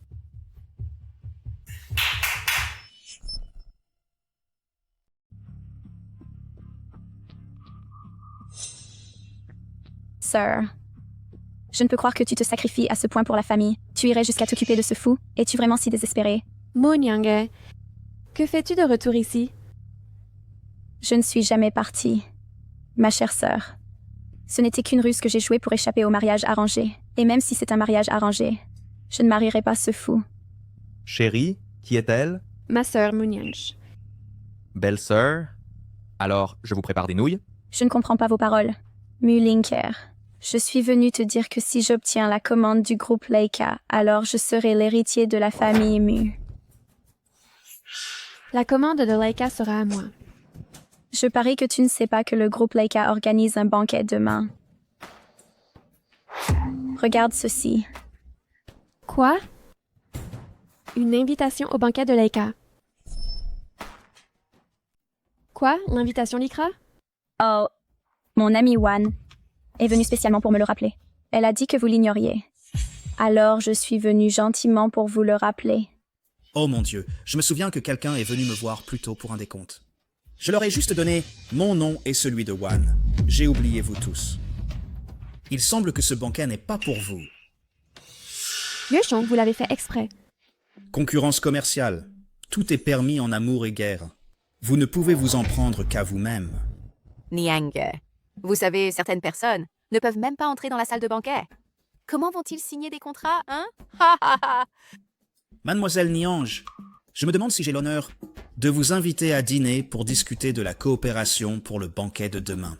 Sir, je ne peux croire que tu te sacrifies à ce point pour la famille. Tu irais jusqu'à t'occuper de ce fou? Es-tu vraiment si désespéré? Mo Nyang, que fais-tu de retour ici? Je ne suis jamais partie. Ma chère sœur. Ce n'était qu'une ruse que j'ai jouée pour échapper au mariage arrangé. Et même si c'est un mariage arrangé, je ne marierai pas ce fou. Chérie, qui est-elle? Ma sœur Moonyange. Belle-sœur? Alors, je vous prépare des nouilles? Je ne comprends pas vos paroles. Mulinker. Je suis venue te dire que si j'obtiens la commande du groupe Leica, alors je serai l'héritier de la famille Mu. La commande de Leica sera à moi. Je parie que tu ne sais pas que le groupe Leica organise un banquet demain. Regarde ceci. Quoi? Une invitation au banquet de Leica. Quoi? L'invitation Lycra? Oh, mon amie Wan est venue spécialement pour me le rappeler. Elle a dit que vous l'ignoriez. Alors je suis venue gentiment pour vous le rappeler. Oh mon Dieu, je me souviens que quelqu'un est venu me voir plus tôt pour un décompte. Je leur ai juste donné mon nom et celui de Wan. J'ai oublié vous tous. Il semble que ce banquet n'est pas pour vous. Yushong, vous l'avez fait exprès. Concurrence commerciale. Tout est permis en amour et guerre. Vous ne pouvez vous en prendre qu'à vous-même. Niang, vous savez, certaines personnes ne peuvent même pas entrer dans la salle de banquet. Comment vont-ils signer des contrats, hein? Mademoiselle Niange, je me demande si j'ai l'honneur de vous inviter à dîner pour discuter de la coopération pour le banquet de demain.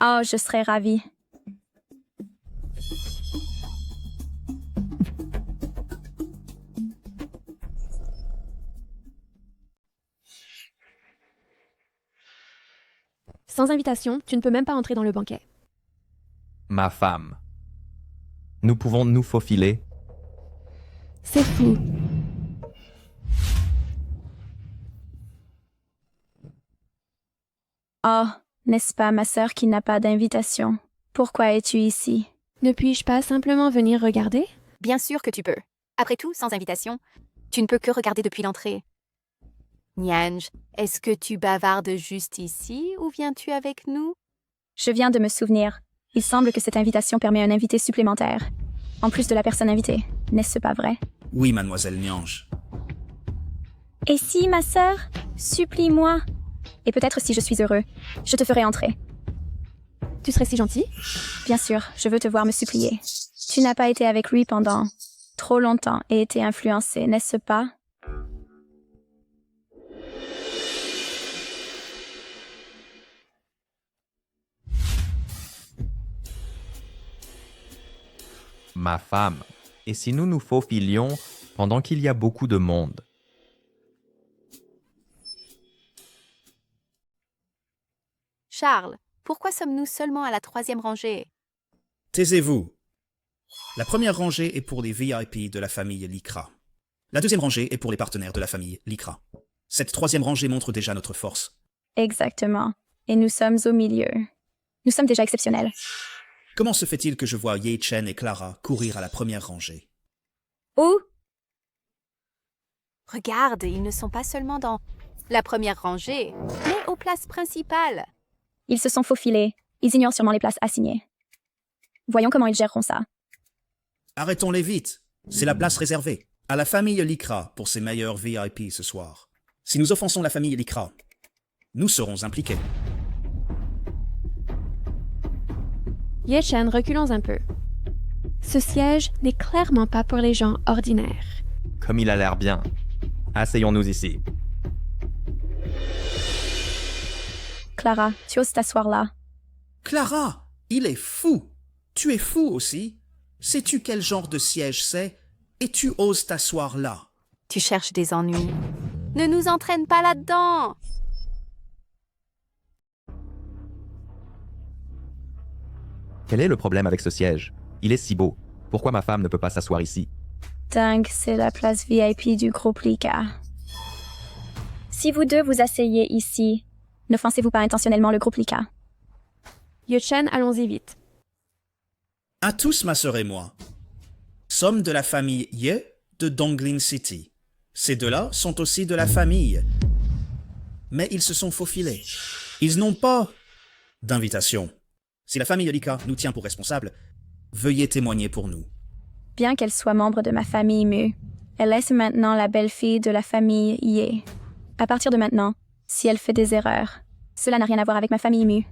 Oh, je serais ravie. Sans invitation, tu ne peux même pas entrer dans le banquet. Ma femme. Nous pouvons nous faufiler. C'est fou. Oh, n'est-ce pas ma sœur qui n'a pas d'invitation? Pourquoi es-tu ici? Ne puis-je pas simplement venir regarder? Bien sûr que tu peux. Après tout, sans invitation, tu ne peux que regarder depuis l'entrée. Niange, est-ce que tu bavardes juste ici ou viens-tu avec nous? Je viens de me souvenir. Il semble que cette invitation permet un invité supplémentaire. En plus de la personne invitée. N'est-ce pas vrai? Oui, mademoiselle Niange. Et si, ma sœur? Supplie-moi. Et peut-être si je suis heureux, je te ferai entrer. Tu serais si gentil? Bien sûr, je veux te voir me supplier. Tu n'as pas été avec lui pendant trop longtemps et été influencé, n'est-ce pas? Ma femme. Et si nous nous faufilions pendant qu'il y a beaucoup de monde? Charles, pourquoi sommes-nous seulement à la 3e rangée? Taisez-vous. La première rangée est pour les VIP de la famille Lycra. La deuxième rangée est pour les partenaires de la famille Lycra. Cette 3e rangée montre déjà notre force. Exactement. Et nous sommes au milieu. Nous sommes déjà exceptionnels. Comment se fait-il que je vois Ye Chen et Clara courir à la première rangée? Où? Regarde, ils ne sont pas seulement dans la première rangée, mais aux places principales. Ils se sont faufilés. Ils ignorent sûrement les places assignées. Voyons comment ils géreront ça. Arrêtons-les vite. C'est la place réservée à la famille Lycra pour ses meilleurs VIP ce soir. Si nous offensons la famille Lycra, nous serons impliqués. Ye-Chen, reculons un peu. Ce siège n'est clairement pas pour les gens ordinaires. Comme il a l'air bien. Asseyons-nous ici. Clara, tu oses t'asseoir là. Clara, il est fou. Tu es fou aussi. Sais-tu quel genre de siège c'est? Et tu oses t'asseoir là. Tu cherches des ennuis. Ne nous entraîne pas là-dedans. Quel est le problème avec ce siège? Il est si beau. Pourquoi ma femme ne peut pas s'asseoir ici? Dingue, c'est la place VIP du groupe Lycra. Si vous deux vous asseyez ici, n'offensez-vous pas intentionnellement le groupe Lycra? Ye-Chen, allons-y vite. À tous, ma sœur et moi, sommes de la famille Ye de Donglin City. Ces deux-là sont aussi de la famille. Mais ils se sont faufilés. Ils n'ont pas d'invitation. Si la famille Lycra nous tient pour responsables, veuillez témoigner pour nous. Bien qu'elle soit membre de ma famille Mu, elle est maintenant la belle-fille de la famille Ye. À partir de maintenant, Si elle fait des erreurs, cela n'a rien à voir avec ma famille Mu.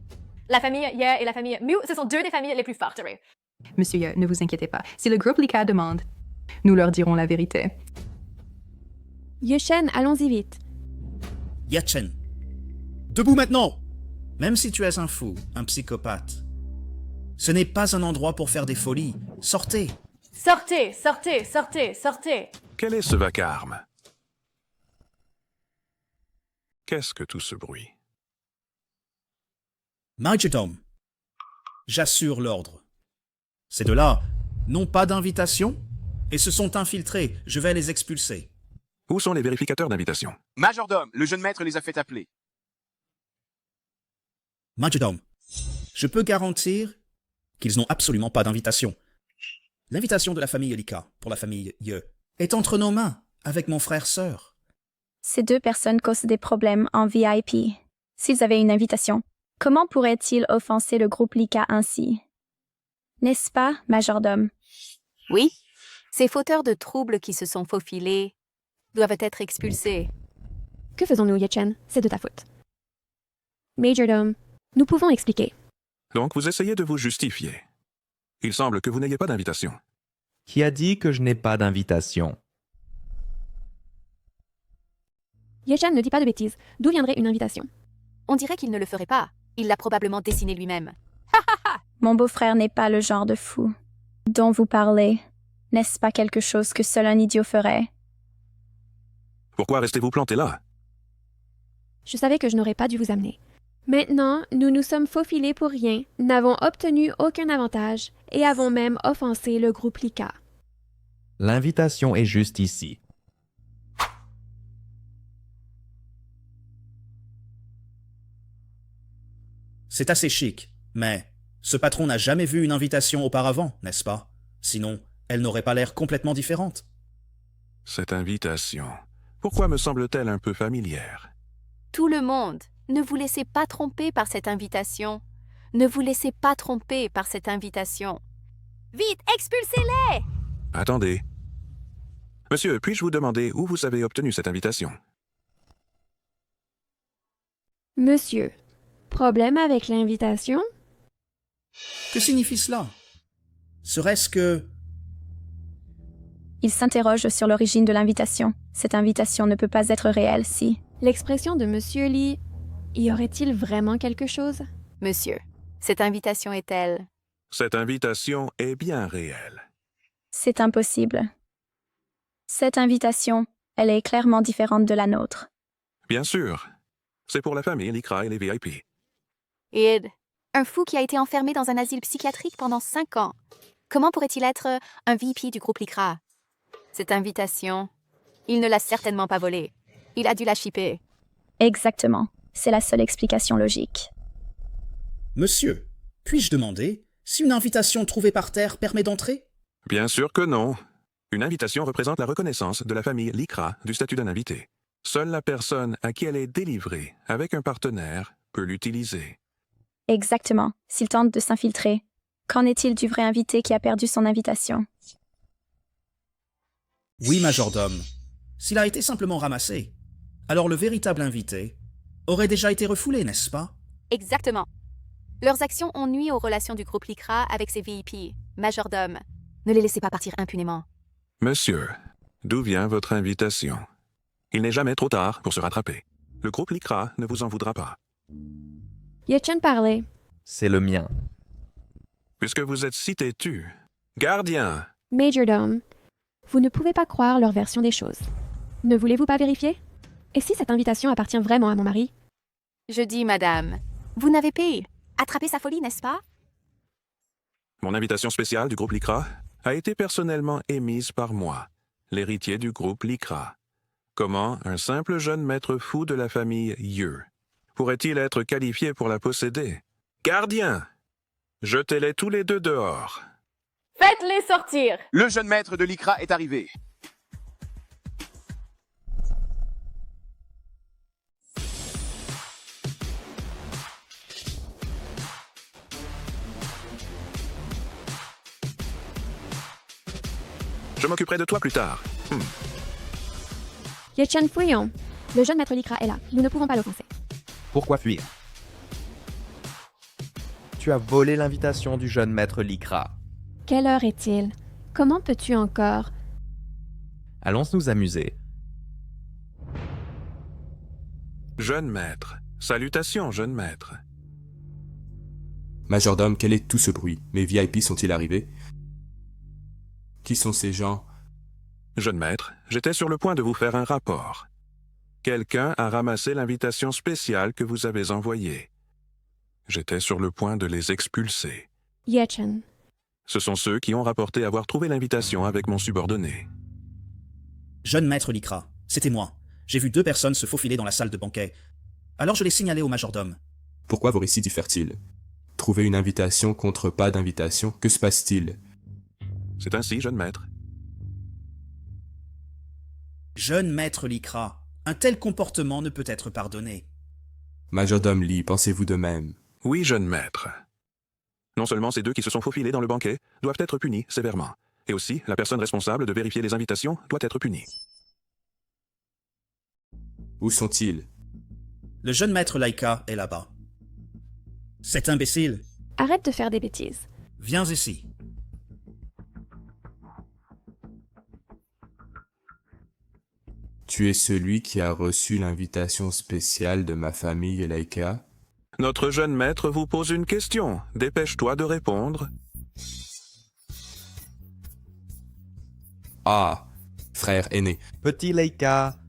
La famille Ye et la famille Mu, ce sont deux des familles les plus fortes, Ray. Monsieur Ye, ne vous inquiétez pas. Si le groupe Lika demande, nous leur dirons la vérité. Ye-Chen, allons-y vite. Ye-Chen, debout maintenant! Même si tu es un fou, un psychopathe, ce n'est pas un endroit pour faire des folies. Sortez! Sortez, sortez, sortez, sortez! Quel est ce vacarme? Qu'est-ce que tout ce bruit? Majordome, j'assure l'ordre. Ces deux-là n'ont pas d'invitation et se sont infiltrés. Je vais les expulser. Où sont les vérificateurs d'invitation? Majordome, le jeune maître les a fait appeler. Majordome, je peux garantir qu'ils n'ont absolument pas d'invitation. L'invitation de la famille Lika pour la famille Ye est entre nos mains avec mon frère-sœur. Ces deux personnes causent des problèmes en VIP. S'ils avaient une invitation, comment pourraient-ils offenser le groupe Lika ainsi? N'est-ce pas, Majordome? Oui, ces fauteurs de troubles qui se sont faufilés doivent être expulsés. Que faisons-nous, Ye-Chen? C'est de ta faute. Majordome, nous pouvons expliquer. Donc vous essayez de vous justifier. Il semble que vous n'ayez pas d'invitation. Qui a dit que je n'ai pas d'invitation? Ye-Chen ne dit pas de bêtises. D'où viendrait une invitation? On dirait qu'il ne le ferait pas. Il l'a probablement dessiné lui-même. Mon beau-frère n'est pas le genre de fou dont vous parlez. N'est-ce pas quelque chose que seul un idiot ferait? Pourquoi restez-vous planté là? Je savais que je n'aurais pas dû vous amener. Maintenant, nous nous sommes faufilés pour rien, n'avons obtenu aucun avantage et avons même offensé le groupe Lika. L'invitation est juste ici. C'est assez chic, mais ce patron n'a jamais vu une invitation auparavant, n'est-ce pas? Sinon, elle n'aurait pas l'air complètement différente. Cette invitation, pourquoi me semble-t-elle un peu familière? Tout le monde, ne vous laissez pas tromper par cette invitation. Ne vous laissez pas tromper par cette invitation. Vite, expulsez-les! Attendez. Monsieur, puis-je vous demander où vous avez obtenu cette invitation? Monsieur, problème avec l'invitation? Que signifie cela? Serait-ce que... Il s'interroge sur l'origine de l'invitation. Cette invitation ne peut pas être réelle si... L'expression de Monsieur Lee, y aurait-il vraiment quelque chose? Monsieur, cette invitation est-elle? Cette invitation est bien réelle. C'est impossible. Cette invitation, elle est clairement différente de la nôtre. Bien sûr. C'est pour la famille, l'ICRA et les VIP. Id, un fou qui a été enfermé dans un asile psychiatrique pendant 5 ans. Comment pourrait-il être un VIP du groupe l'ICRA? Cette invitation, il ne l'a certainement pas volée. Il a dû la shipper. Exactement. C'est la seule explication logique. Monsieur, puis-je demander si une invitation trouvée par terre permet d'entrer? Bien sûr que non. Une invitation représente la reconnaissance de la famille l'ICRA du statut d'un invité. Seule la personne à qui elle est délivrée avec un partenaire peut l'utiliser. Exactement. S'il tente de s'infiltrer, qu'en est-il du vrai invité qui a perdu son invitation? Oui, majordome. S'il a été simplement ramassé, alors le véritable invité aurait déjà été refoulé, n'est-ce pas? Exactement. Leurs actions ont nui aux relations du groupe l'ICRA avec ses VIP. Majordome, ne les laissez pas partir impunément. Monsieur, d'où vient votre invitation? Il n'est jamais trop tard pour se rattraper. Le groupe l'ICRA ne vous en voudra pas. Ye-Chen parlait. C'est le mien. Puisque vous êtes si têtu. Gardien! Majordome, vous ne pouvez pas croire leur version des choses. Ne voulez-vous pas vérifier? Et si cette invitation appartient vraiment à mon mari? Je dis, madame, vous n'avez pas attrapé sa folie, n'est-ce pas? Mon invitation spéciale du groupe l'ICRA a été personnellement émise par moi, l'héritier du groupe l'ICRA. Comment un simple jeune maître fou de la famille Ye pourrait-il être qualifié pour la posséder? Gardien! Jetez-les tous les deux dehors. Faites-les sortir! Le jeune maître de l'ICRA est arrivé. Je m'occuperai de toi plus tard. Ye-Chen, fouillons. Le jeune maître l'ICRA est là. Nous ne pouvons pas l'offenser. Pourquoi fuir? Tu as volé l'invitation du jeune maître Lycra. Quelle heure est-il? Comment peux-tu encore? Allons nous amuser. Jeune maître. Salutations, jeune maître. Majordome, quel est tout ce bruit? Mes VIP sont-ils arrivés? Qui sont ces gens? Jeune maître, j'étais sur le point de vous faire un rapport. Quelqu'un a ramassé l'invitation spéciale que vous avez envoyée. J'étais sur le point de les expulser. Yechen. Ce sont ceux qui ont rapporté avoir trouvé l'invitation avec mon subordonné. Jeune maître Lycra, c'était moi. J'ai vu 2 personnes se faufiler dans la salle de banquet. Alors je l'ai signalé au majordome. Pourquoi vos récits diffèrent-ils? Trouver une invitation contre pas d'invitation, que se passe-t-il? C'est ainsi, jeune maître. Jeune maître Lycra, un tel comportement ne peut être pardonné. Majordome Lee, pensez-vous de même? Oui, jeune maître. Non seulement ces 2 qui se sont faufilés dans le banquet doivent être punis sévèrement, et aussi la personne responsable de vérifier les invitations doit être punie. Où sont-ils? Le jeune maître Laika est là-bas. Cet imbécile. Arrête de faire des bêtises. Viens ici. Tu es celui qui a reçu l'invitation spéciale de ma famille Laika? Notre jeune maître vous pose une question. Dépêche-toi de répondre. Ah, frère aîné. Petit Laika.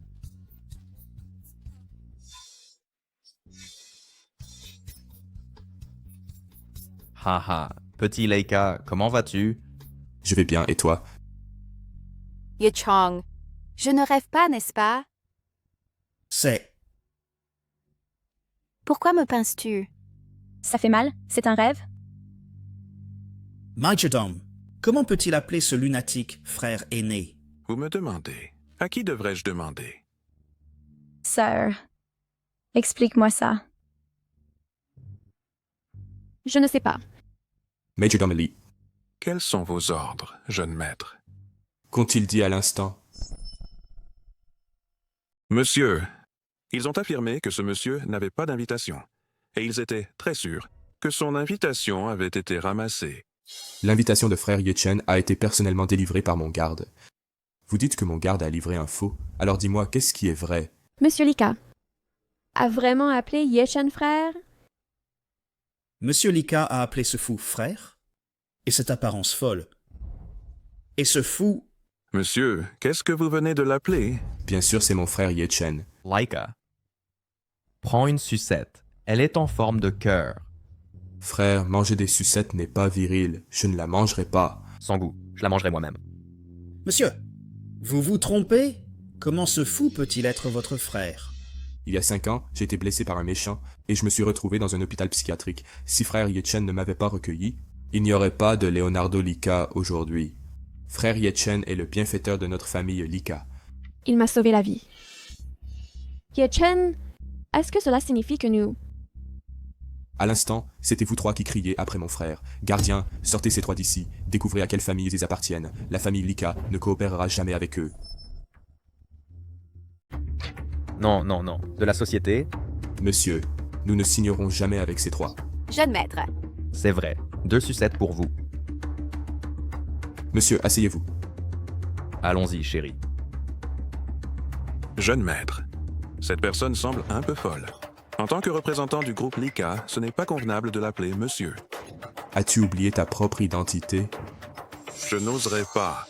Haha, petit Laika, comment vas-tu? Je vais bien, et toi? Yechong, je ne rêve pas, n'est-ce pas? C'est... Pourquoi me pinces-tu? Ça fait mal? C'est un rêve? Majordome, comment peut-il appeler ce lunatique frère aîné? Vous me demandez. À qui devrais-je demander? Sir, explique-moi ça. Je ne sais pas. Majordome Lee. Quels sont vos ordres, jeune maître? Qu'ont-ils dit à l'instant? Monsieur, ils ont affirmé que ce monsieur n'avait pas d'invitation, et ils étaient très sûrs que son invitation avait été ramassée. L'invitation de frère Yechen a été personnellement délivrée par mon garde. Vous dites que mon garde a livré un faux, alors dis-moi, qu'est-ce qui est vrai? Monsieur Lika a vraiment appelé Yechen frère? Monsieur Lika a appelé ce fou frère? Et cette apparence folle. Et ce fou... Monsieur, qu'est-ce que vous venez de l'appeler? Bien sûr, c'est mon frère Yechen. Laika. Prends une sucette. Elle est en forme de cœur. Frère, manger des sucettes n'est pas viril. Je ne la mangerai pas. Sans goût. Je la mangerai moi-même. Monsieur, vous vous trompez? Comment ce fou peut-il être votre frère? Il y a 5 ans, j'ai été blessé par un méchant et je me suis retrouvé dans un hôpital psychiatrique. Si frère Yechen ne m'avait pas recueilli, il n'y aurait pas de Leonardo Lika aujourd'hui. Frère Yechen est le bienfaiteur de notre famille Lika. Il m'a sauvé la vie. Yechen, est-ce que cela signifie que nous... À l'instant, c'était vous 3 qui criez après mon frère. Gardien, sortez ces 3 d'ici. Découvrez à quelle famille ils appartiennent. La famille Lika ne coopérera jamais avec eux. Non, non, non. De la société? Monsieur, nous ne signerons jamais avec ces 3. Jeune maître. C'est vrai. 2 sucettes pour vous. Monsieur, asseyez-vous. Allons-y, chérie. Jeune maître, cette personne semble un peu folle. En tant que représentant du groupe Lika, ce n'est pas convenable de l'appeler monsieur. As-tu oublié ta propre identité? Je n'oserais pas.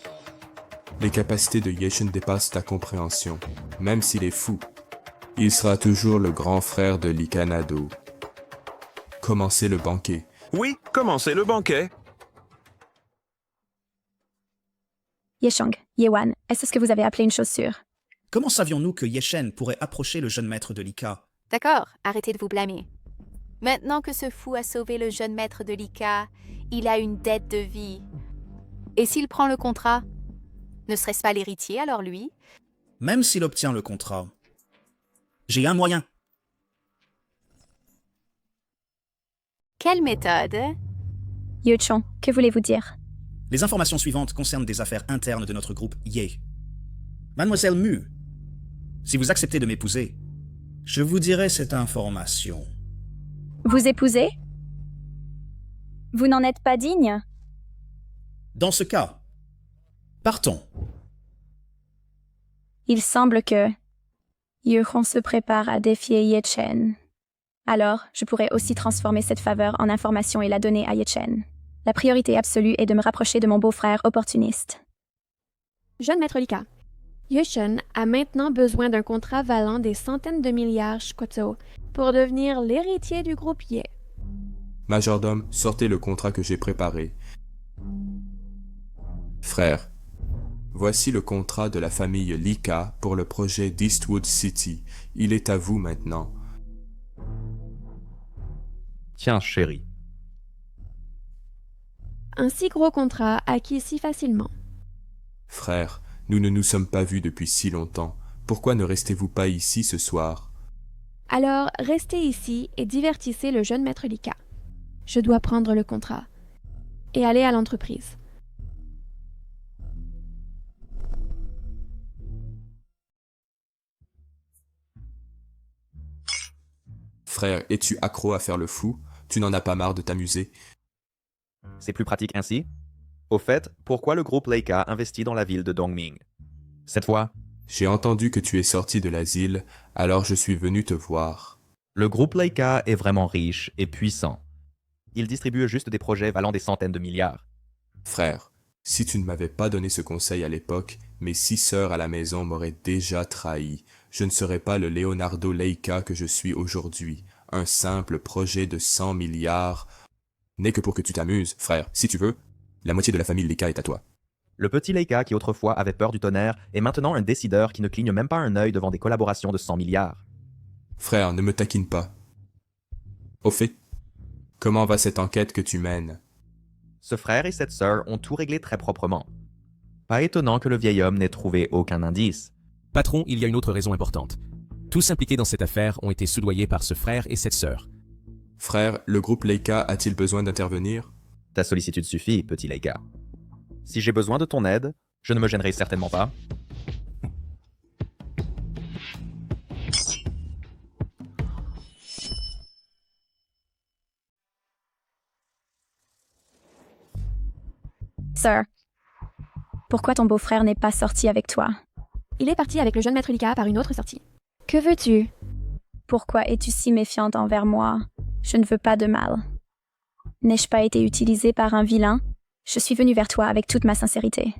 Les capacités de Yechen dépassent ta compréhension. Même s'il est fou, il sera toujours le grand frère de Likanado. Commencez le banquet. Oui, commencez le banquet. Yeshong, Yewan, est-ce que vous avez appelé une chaussure? Comment savions-nous que Yechen pourrait approcher le jeune maître de Lika? D'accord, arrêtez de vous blâmer. Maintenant que ce fou a sauvé le jeune maître de Lika, il a une dette de vie. Et s'il prend le contrat, ne serait-ce pas l'héritier alors lui? Même s'il obtient le contrat, j'ai un moyen. Quelle méthode? Yuchon, que voulez-vous dire? Les informations suivantes concernent des affaires internes de notre groupe Ye. Mademoiselle Mu, si vous acceptez de m'épouser, Je vous dirai cette information. Vous épousez? Vous n'en êtes pas digne? Dans ce cas, partons. Il semble que Yuhon se prépare à défier Yechen. Alors, je pourrais aussi transformer cette faveur en information et la donner à Yechen. La priorité absolue est de me rapprocher de mon beau-frère opportuniste. Jeune maître Lika, Yechen a maintenant besoin d'un contrat valant des centaines de milliards Shkoto pour devenir l'héritier du groupe Ye. Majordome, sortez le contrat que j'ai préparé. Frère, voici le contrat de la famille Lika pour le projet d'Eastwood City. Il est à vous maintenant. Tiens, chérie. Un si gros contrat acquis si facilement. Frère, nous ne nous sommes pas vus depuis si longtemps. Pourquoi ne restez-vous pas ici ce soir? Alors, restez ici et divertissez le jeune maître Lika. Je dois prendre le contrat et aller à l'entreprise. Frère, es-tu accro à faire le fou? Tu n'en as pas marre de t'amuser? C'est plus pratique ainsi. Au fait, pourquoi le groupe Leica investit dans la ville de Dongming? Cette fois, j'ai entendu que tu es sorti de l'asile, alors je suis venu te voir. Le groupe Leica est vraiment riche et puissant. Il distribue juste des projets valant des centaines de milliards. Frère, si tu ne m'avais pas donné ce conseil à l'époque, mes 6 sœurs à la maison m'auraient déjà trahi. Je ne serais pas le Leonardo Leica que je suis aujourd'hui. Un simple projet de 100 milliards n'est que pour que tu t'amuses, frère. Si tu veux, la moitié de la famille Leica est à toi. Le petit Leica qui autrefois avait peur du tonnerre est maintenant un décideur qui ne cligne même pas un œil devant des collaborations de 100 milliards. Frère, ne me taquine pas. Au fait, comment va cette enquête que tu mènes? Ce frère et cette sœur ont tout réglé très proprement. Pas étonnant que le vieil homme n'ait trouvé aucun indice. Patron, il y a une autre raison importante. Tous impliqués dans cette affaire ont été soudoyés par ce frère et cette sœur. Frère, le groupe Leica a-t-il besoin d'intervenir? Ta sollicitude suffit, petit Leica. Si j'ai besoin de ton aide, je ne me gênerai certainement pas. Sir, pourquoi ton beau-frère n'est pas sorti avec toi? Il est parti avec le jeune maître Lika par une autre sortie. Que veux-tu? Pourquoi es-tu si méfiante envers moi? Je ne veux pas de mal. N'ai-je pas été utilisée par un vilain? Je suis venue vers toi avec toute ma sincérité.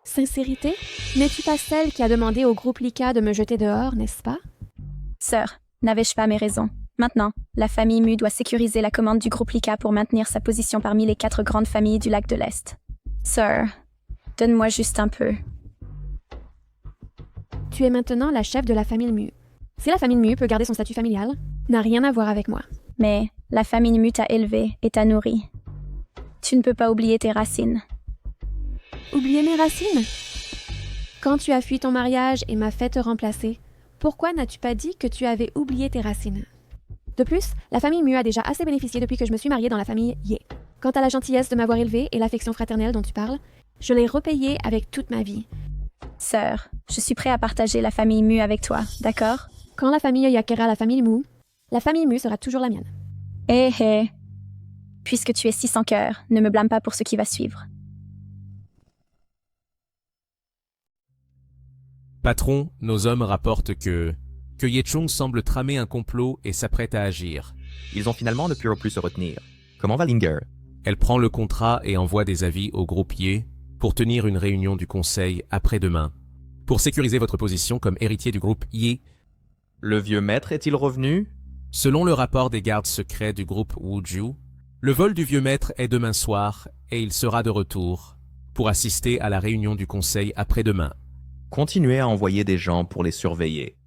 Sincérité? N'es-tu pas celle qui a demandé au groupe Lika de me jeter dehors, n'est-ce pas? Sœur, n'avais-je pas mes raisons? Maintenant, la famille Mu doit sécuriser la commande du groupe Lika pour maintenir sa position parmi les 4 grandes familles du lac de l'Est. Sœur, donne-moi juste un peu. Tu es maintenant la chef de la famille Mu. Si la famille Mu peut garder son statut familial, n'a rien à voir avec moi. Mais la famille Mu t'a élevé et t'a nourri. Tu ne peux pas oublier tes racines. Oublier mes racines? Quand tu as fui ton mariage et m'as fait te remplacer, pourquoi n'as-tu pas dit que tu avais oublié tes racines? De plus, la famille Mu a déjà assez bénéficié depuis que je me suis mariée dans la famille Ye. Quant à la gentillesse de m'avoir élevée et l'affection fraternelle dont tu parles, je l'ai repayée avec toute ma vie. Sœur, je suis prêt à partager la famille Mu avec toi, d'accord? Quand la famille yakera la famille Mu sera toujours la mienne. Eh. Puisque tu es si sans cœur, ne me blâme pas pour ce qui va suivre. Patron, nos hommes rapportent que Yechong semble tramer un complot et s'apprête à agir. Ils ont finalement ne purent plus se retenir. Comment va Linger? Elle prend le contrat et envoie des avis au groupe Ye pour tenir une réunion du conseil après-demain. Pour sécuriser votre position comme héritier du groupe Ye. Le vieux maître est-il revenu? Selon le rapport des gardes secrets du groupe Wuju, le vol du vieux maître est demain soir et il sera de retour pour assister à la réunion du conseil après-demain. Continuez à envoyer des gens pour les surveiller.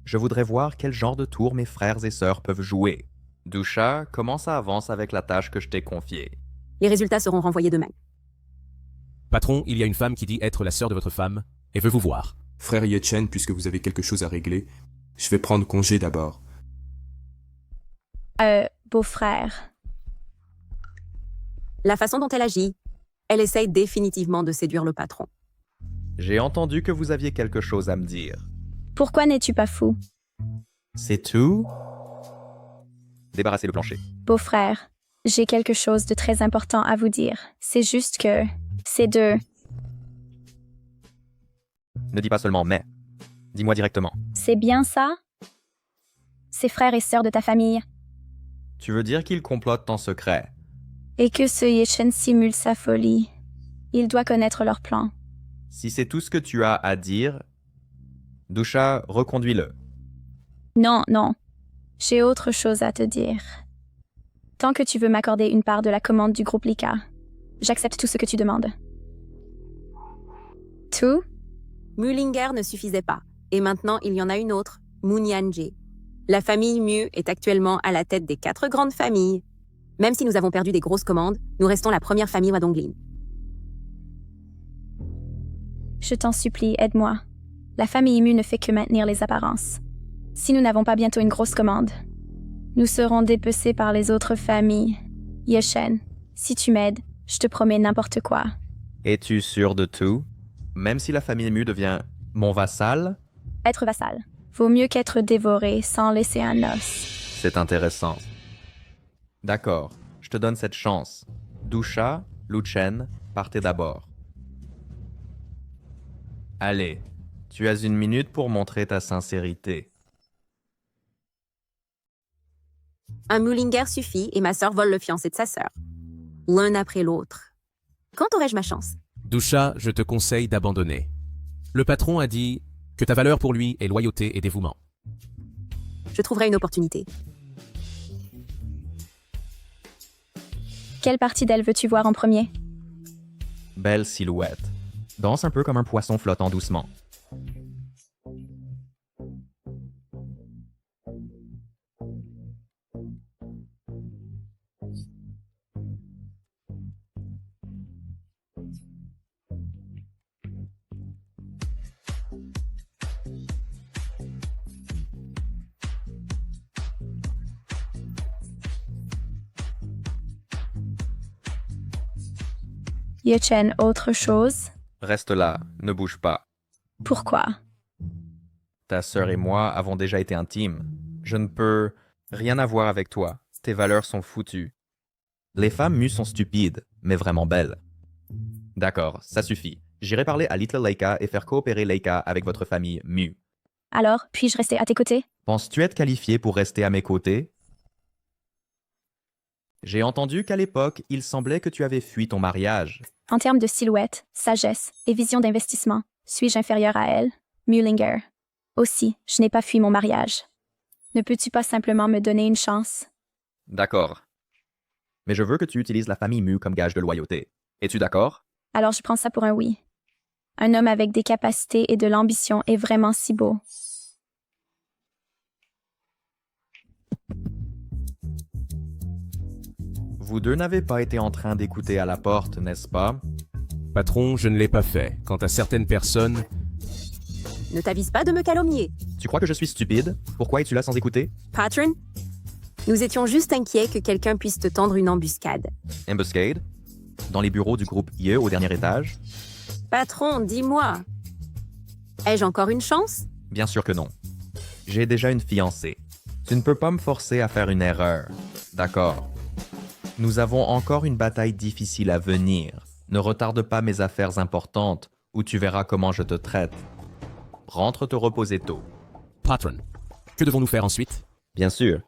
Je voudrais voir quel genre de tour mes frères et sœurs peuvent jouer. Dusha, comment ça avance avec la tâche que je t'ai confiée? Les résultats seront renvoyés demain. Patron, il y a une femme qui dit être la sœur de votre femme et veut vous voir. Frère Yechen, puisque vous avez quelque chose à régler, je vais prendre congé d'abord. Beau-frère. La façon dont elle agit, elle essaye définitivement de séduire le patron. J'ai entendu que vous aviez quelque chose à me dire. Pourquoi n'es-tu pas fou? C'est tout? Débarrassez le plancher. Beau-frère, j'ai quelque chose de très important à vous dire. C'est juste que ces deux... Ne dis pas seulement mais. Dis-moi directement. C'est bien ça? Ces frères et sœurs de ta famille. Tu veux dire qu'ils complotent en secret? Et que ce Yechen simule sa folie. Il doit connaître leur plan. Si c'est tout ce que tu as à dire, Dusha, reconduis-le. Non, non. J'ai autre chose à te dire. Tant que tu veux m'accorder une part de la commande du groupe Lika, j'accepte tout ce que tu demandes. Tout? Mullinger ne suffisait pas. Et maintenant, il y en a une autre, Munyanjé. La famille Mu est actuellement à la tête des 4 grandes familles. Même si nous avons perdu des grosses commandes, nous restons la première famille Wadonglin. Je t'en supplie, aide-moi. La famille Mu ne fait que maintenir les apparences. Si nous n'avons pas bientôt une grosse commande, nous serons dépecés par les autres familles. Yechen, si tu m'aides, je te promets n'importe quoi. Es-tu sûr de tout? Même si la famille Mu devient mon vassal? Être vassal. Vaut mieux qu'être dévoré sans laisser un os. C'est intéressant. D'accord, je te donne cette chance. Dusha, Luchen, partez d'abord. Allez, tu as 1 minute pour montrer ta sincérité. Un Mullinger suffit et ma sœur vole le fiancé de sa sœur. L'un après l'autre. Quand aurai-je ma chance? Dusha, je te conseille d'abandonner. Le patron a dit que ta valeur pour lui est loyauté et dévouement. Je trouverai une opportunité. Quelle partie d'elle veux-tu voir en premier? Belle silhouette. Danse un peu comme un poisson flottant doucement. Yechen, autre chose? Reste là, ne bouge pas. Pourquoi? Ta sœur et moi avons déjà été intimes. Je ne peux rien avoir avec toi. Tes valeurs sont foutues. Les femmes Mu sont stupides, mais vraiment belles. D'accord, ça suffit. J'irai parler à Little Leica et faire coopérer Leica avec votre famille Mu. Alors, puis-je rester à tes côtés? Penses-tu être qualifié pour rester à mes côtés? J'ai entendu qu'à l'époque, il semblait que tu avais fui ton mariage. En termes de silhouette, sagesse et vision d'investissement, suis-je inférieur à elle? Mullinger. Aussi, je n'ai pas fui mon mariage. Ne peux-tu pas simplement me donner une chance? D'accord. Mais je veux que tu utilises la famille Mu comme gage de loyauté. Es-tu d'accord? Alors je prends ça pour un oui. Un homme avec des capacités et de l'ambition est vraiment si beau. Vous deux n'avez pas été en train d'écouter à la porte, n'est-ce pas? Patron, je ne l'ai pas fait. Quant à certaines personnes... Ne t'avise pas de me calomnier. Tu crois que je suis stupide? Pourquoi es-tu là sans écouter? Patron, nous étions juste inquiets que quelqu'un puisse te tendre une embuscade. Embuscade? Dans les bureaux du groupe IE au dernier étage? Patron, dis-moi. Ai-je encore une chance? Bien sûr que non. J'ai déjà une fiancée. Tu ne peux pas me forcer à faire une erreur. D'accord. Nous avons encore une bataille difficile à venir. Ne retarde pas mes affaires importantes, ou tu verras comment je te traite. Rentre te reposer tôt. Patron, que devons-nous faire ensuite? Bien sûr.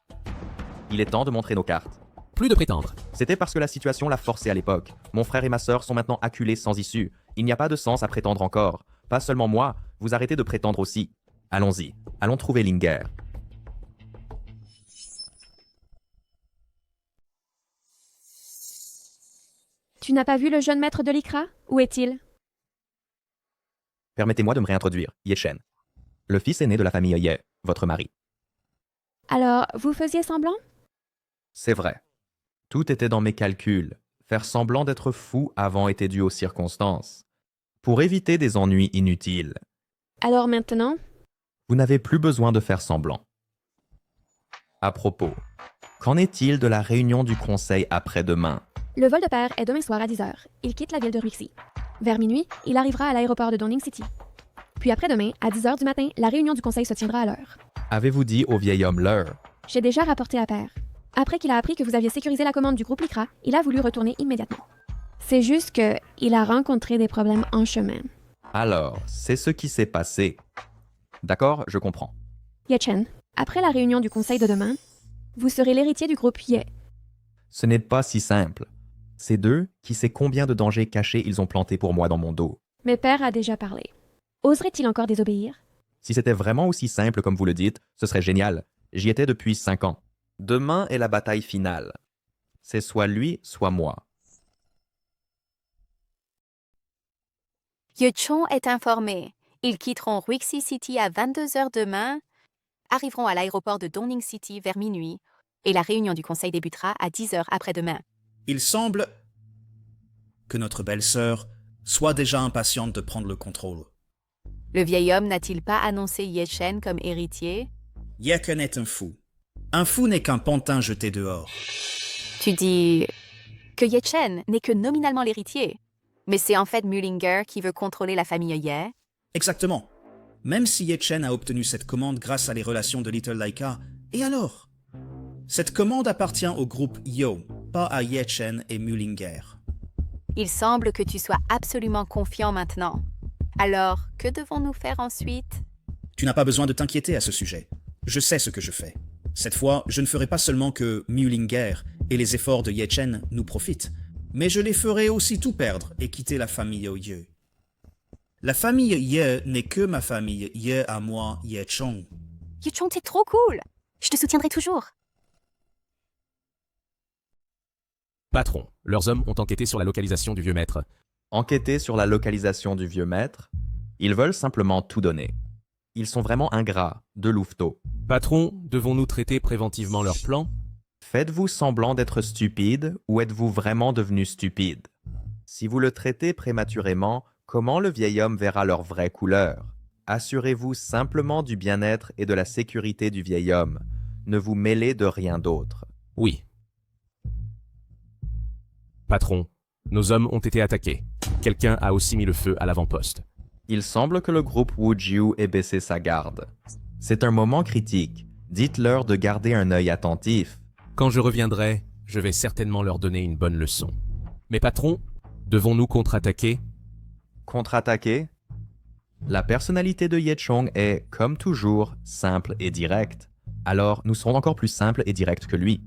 Il est temps de montrer nos cartes. Plus de prétendre. C'était parce que la situation l'a forcé à l'époque. Mon frère et ma sœur sont maintenant acculés sans issue. Il n'y a pas de sens à prétendre encore. Pas seulement moi, vous arrêtez de prétendre aussi. Allons-y, allons trouver Linger. Tu n'as pas vu le jeune maître de l'Ikra? Où est-il? Permettez-moi de me réintroduire, Yechen. Le fils aîné de la famille Ye, votre mari. Alors, vous faisiez semblant? C'est vrai. Tout était dans mes calculs. Faire semblant d'être fou avant était dû aux circonstances. Pour éviter des ennuis inutiles. Alors maintenant? Vous n'avez plus besoin de faire semblant. À propos, qu'en est-il de la réunion du conseil après-demain? Le vol de pair est demain soir à 10h. Il quitte la ville de Ruixi. Vers minuit, il arrivera à l'aéroport de Downing City. Puis après-demain, à 10h du matin, la réunion du conseil se tiendra à l'heure. Avez-vous dit au vieil homme l'heure? J'ai déjà rapporté à Père. Après qu'il a appris que vous aviez sécurisé la commande du groupe Lycra, il a voulu retourner immédiatement. C'est juste que il a rencontré des problèmes en chemin. Alors, c'est ce qui s'est passé. D'accord, je comprends. Ye-Chen, après la réunion du conseil de demain, vous serez l'héritier du groupe Ye. Ce n'est pas si simple. Ces deux, qui sait combien de dangers cachés ils ont plantés pour moi dans mon dos. Mais Père a déjà parlé. Oserait-il encore désobéir? Si c'était vraiment aussi simple comme vous le dites, ce serait génial. J'y étais depuis 5 ans. Demain est la bataille finale. C'est soit lui, soit moi. Ye-Chon est informé. Ils quitteront Ruixi City à 22h demain, arriveront à l'aéroport de Dongning City vers minuit, et la réunion du conseil débutera à 10h après-demain. Il semble que notre belle-sœur soit déjà impatiente de prendre le contrôle. Le vieil homme n'a-t-il pas annoncé Ye-Chen comme héritier? Ye-Chen est un fou. Un fou n'est qu'un pantin jeté dehors. Tu dis que Ye-Chen n'est que nominalement l'héritier, mais c'est en fait Mullinger qui veut contrôler la famille Ye? Exactement. Même si Ye-Chen a obtenu cette commande grâce à les relations de Little Laika, et alors? Cette commande appartient au groupe Yo, pas à Ye-Chen et Mullinger. Il semble que tu sois absolument confiant maintenant. Alors, que devons-nous faire ensuite? Tu n'as pas besoin de t'inquiéter à ce sujet. Je sais ce que je fais. Cette fois, je ne ferai pas seulement que Mullinger et les efforts de Ye-Chen nous profitent, mais je les ferai aussi tout perdre et quitter la famille Ye. La famille Ye n'est que ma famille Ye à moi, Ye-Chong. Ye-Chong, t'es trop cool! Je te soutiendrai toujours. Patron, leurs hommes ont enquêté sur la localisation du vieux maître. Enquêter sur la localisation du vieux maître? Ils veulent simplement tout donner. Ils sont vraiment ingrats, de louveteaux. Patron, devons-nous traiter préventivement leur plan? Faites-vous semblant d'être stupide ou êtes-vous vraiment devenu stupide? Si vous le traitez prématurément, comment le vieil homme verra leur vraie couleur? Assurez-vous simplement du bien-être et de la sécurité du vieil homme. Ne vous mêlez de rien d'autre. Oui. Patron, nos hommes ont été attaqués. Quelqu'un a aussi mis le feu à l'avant-poste. Il semble que le groupe Wujiu ait baissé sa garde. C'est un moment critique. Dites-leur de garder un œil attentif. Quand je reviendrai, je vais certainement leur donner une bonne leçon. Mais patron, devons-nous contre-attaquer? Contre-attaquer? La personnalité de Ye-Chong est, comme toujours, simple et directe. Alors, nous serons encore plus simples et directs que lui.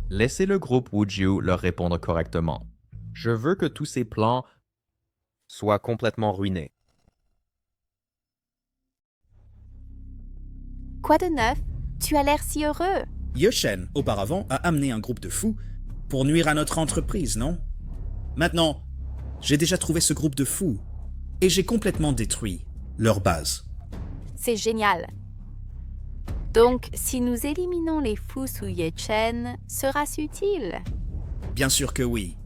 Laissez le groupe Wujiu leur répondre correctement. Je veux que tous ces plans soient complètement ruinés. Quoi de neuf? Tu as l'air si heureux. Ye-Chen, auparavant, a amené un groupe de fous pour nuire à notre entreprise, non? Maintenant, j'ai déjà trouvé ce groupe de fous et j'ai complètement détruit leur base. C'est génial. Donc, si nous éliminons les fous sous Ye-Chen, sera-ce utile? Bien sûr que oui.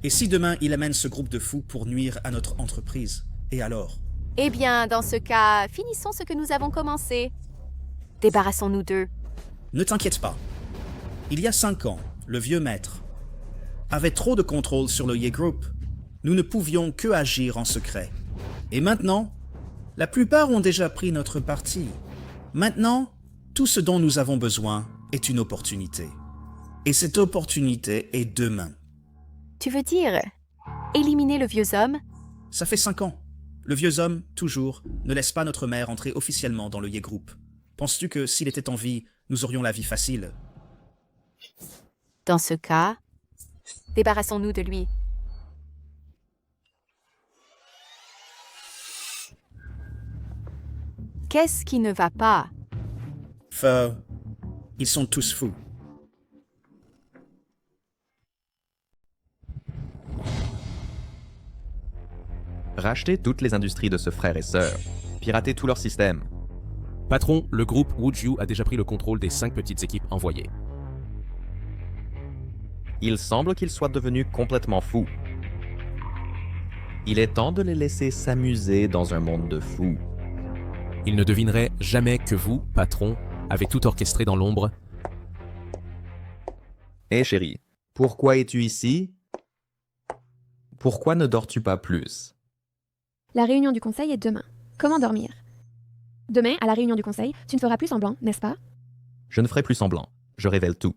Et si demain il amène ce groupe de fous pour nuire à notre entreprise, et alors? Eh bien, dans ce cas, finissons ce que nous avons commencé. Débarrassons-nous d'eux. Ne t'inquiète pas. Il y a 5 ans, le vieux maître avait trop de contrôle sur le Ye Group. Nous ne pouvions que agir en secret. Et maintenant, la plupart ont déjà pris notre parti. Maintenant, tout ce dont nous avons besoin est une opportunité. Et cette opportunité est demain. Tu veux dire éliminer le vieux homme? Ça fait 5 ans. Le vieux homme, toujours, ne laisse pas notre mère entrer officiellement dans le Ye Group. Penses-tu que s'il était en vie, nous aurions la vie facile? Dans ce cas, débarrassons-nous de lui. Qu'est-ce qui ne va pas? Ils sont tous fous. Rachetez toutes les industries de ce frère et sœur. Piratez tout leur système. Patron, le groupe Wujiu a déjà pris le contrôle des 5 petites équipes envoyées. Il semble qu'ils soient devenus complètement fous. Il est temps de les laisser s'amuser dans un monde de fous. Ils ne devineraient jamais que vous, patron, avez tout orchestré dans l'ombre. Hé chérie, pourquoi es-tu ici? Pourquoi ne dors-tu pas plus? La réunion du conseil est demain. Comment dormir? Demain, à la réunion du conseil, tu ne feras plus semblant, n'est-ce pas? Je ne ferai plus semblant. Je révèle tout.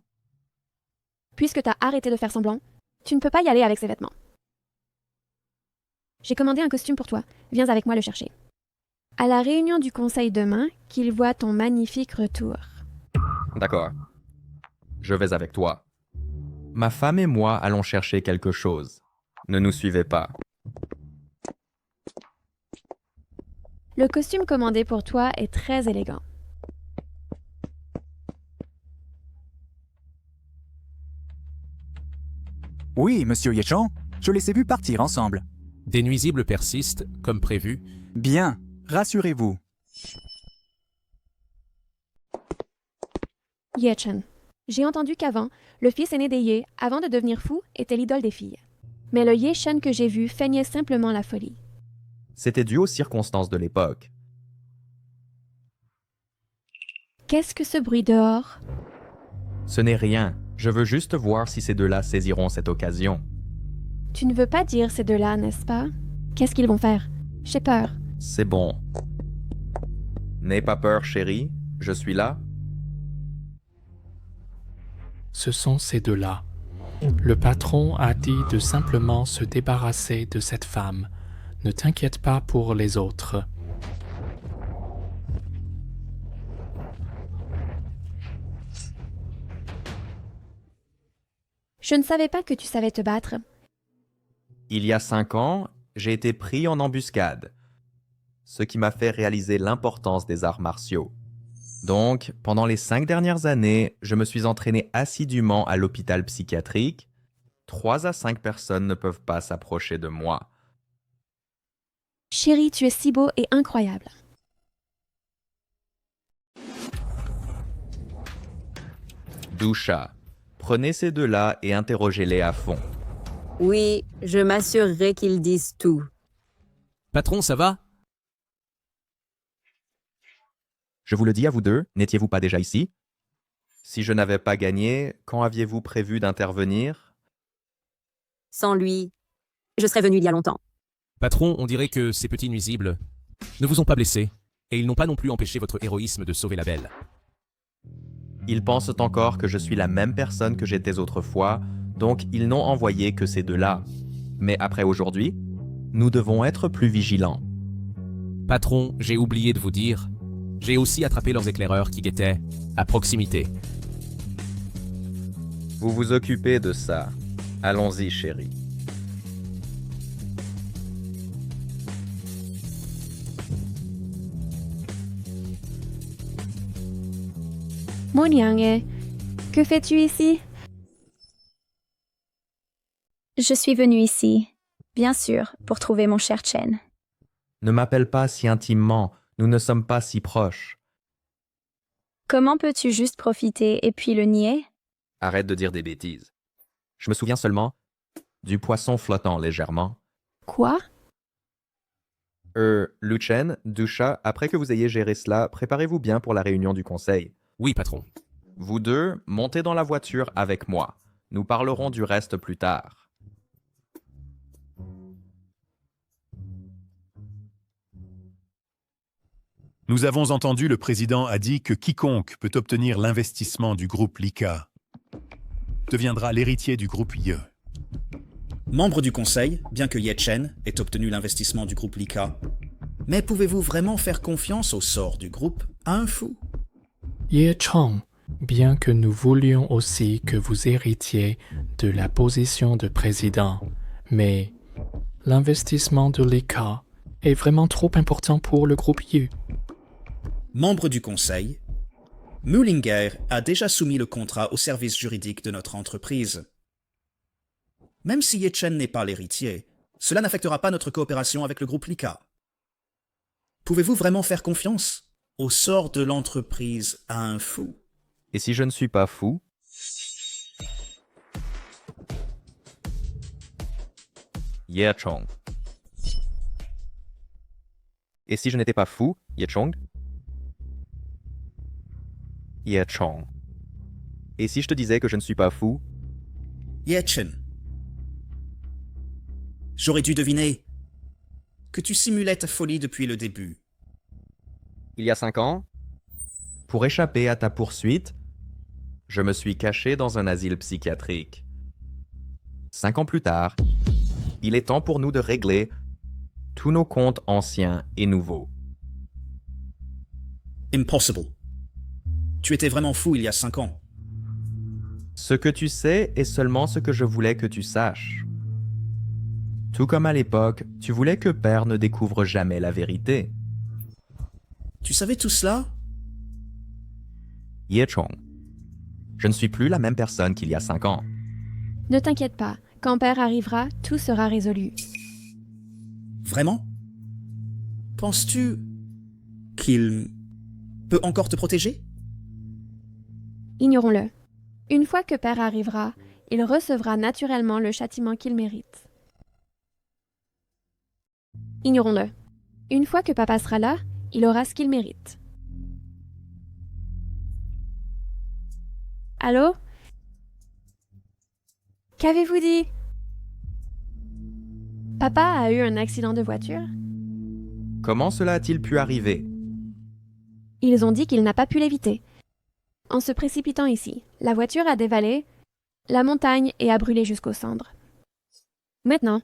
Puisque tu as arrêté de faire semblant, tu ne peux pas y aller avec ces vêtements. J'ai commandé un costume pour toi. Viens avec moi le chercher. À la réunion du conseil demain, qu'il voit ton magnifique retour. D'accord. Je vais avec toi. Ma femme et moi allons chercher quelque chose. Ne nous suivez pas. Le costume commandé pour toi est très élégant. Oui, monsieur Yechon, je les ai vus partir ensemble. Des nuisibles persistent, comme prévu. Bien, rassurez-vous. Yechen. J'ai entendu qu'avant, le fils aîné des Ye, avant de devenir fou, était l'idole des filles. Mais le Yechen que j'ai vu feignait simplement la folie. C'était dû aux circonstances de l'époque. Qu'est-ce que ce bruit dehors? Ce n'est rien. Je veux juste voir si ces deux-là saisiront cette occasion. Tu ne veux pas dire ces deux-là, n'est-ce pas? Qu'est-ce qu'ils vont faire? J'ai peur. C'est bon. N'aie pas peur, chérie. Je suis là. Ce sont ces deux-là. Le patron a dit de simplement se débarrasser de cette femme. Ne t'inquiète pas pour les autres. Je ne savais pas que tu savais te battre. Il y a 5 ans, j'ai été pris en embuscade, ce qui m'a fait réaliser l'importance des arts martiaux. Donc, pendant les 5 dernières années, je me suis entraîné assidûment à l'hôpital psychiatrique. 3 à 5 personnes ne peuvent pas s'approcher de moi. Chérie, tu es si beau et incroyable. Dusha, prenez ces deux-là et interrogez-les à fond. Oui, je m'assurerai qu'ils disent tout. Patron, ça va? Je vous le dis à vous deux, n'étiez-vous pas déjà ici? Si je n'avais pas gagné, quand aviez-vous prévu d'intervenir? Sans lui, je serais venu il y a longtemps. Patron, on dirait que ces petits nuisibles ne vous ont pas blessé, et ils n'ont pas non plus empêché votre héroïsme de sauver la belle. Ils pensent encore que je suis la même personne que j'étais autrefois, donc ils n'ont envoyé que ces deux-là. Mais après aujourd'hui, nous devons être plus vigilants. Patron, j'ai oublié de vous dire, j'ai aussi attrapé leurs éclaireurs qui guettaient à proximité. Vous vous occupez de ça. Allons-y, chérie. Monyang, que fais-tu ici? Je suis venue ici, bien sûr, pour trouver mon cher Chen. Ne m'appelle pas si intimement, nous ne sommes pas si proches. Comment peux-tu juste profiter et puis le nier? Arrête de dire des bêtises. Je me souviens seulement du poisson flottant légèrement. Quoi? Luchen, Dusha, après que vous ayez géré cela, préparez-vous bien pour la réunion du conseil. Oui, patron. Vous deux, montez dans la voiture avec moi. Nous parlerons du reste plus tard. Nous avons entendu le président a dit que quiconque peut obtenir l'investissement du groupe Lika deviendra l'héritier du groupe Ye. Membre du conseil, bien que Ye Chen ait obtenu l'investissement du groupe Lika, mais pouvez-vous vraiment faire confiance au sort du groupe à un fou? Ye Chong, bien que nous voulions aussi que vous héritiez de la position de président, mais l'investissement de Lika est vraiment trop important pour le groupe Ye. Membre du conseil, Mullinger a déjà soumis le contrat au service juridique de notre entreprise. Même si Ye Chen n'est pas l'héritier, cela n'affectera pas notre coopération avec le groupe Lika. Pouvez-vous vraiment faire confiance au sort de l'entreprise à un fou? Et si je ne suis pas fou? Ye Chong. Et si je n'étais pas fou, Ye Chong? Ye Chong. Et si je te disais que je ne suis pas fou? Ye Chen. J'aurais dû deviner que tu simulais ta folie depuis le début. Il y a 5 ans, pour échapper à ta poursuite, je me suis caché dans un asile psychiatrique. 5 ans plus tard, il est temps pour nous de régler tous nos comptes anciens et nouveaux. Impossible. Tu étais vraiment fou il y a 5 ans. Ce que tu sais est seulement ce que je voulais que tu saches. Tout comme à l'époque, tu voulais que Père ne découvre jamais la vérité. Tu savais tout cela? Ye Chong, je ne suis plus la même personne qu'il y a 5 ans. Ne t'inquiète pas, quand Père arrivera, tout sera résolu. Vraiment? Penses-tu qu'il peut encore te protéger? Ignorons-le. Une fois que Père arrivera, il recevra naturellement le châtiment qu'il mérite. Ignorons-le. Une fois que Papa sera là, il aura ce qu'il mérite. Allô? Qu'avez-vous dit? Papa a eu un accident de voiture? Comment cela a-t-il pu arriver? Ils ont dit qu'il n'a pas pu l'éviter. En se précipitant ici, la voiture a dévalé la montagne et a brûlé jusqu'aux cendres. Maintenant,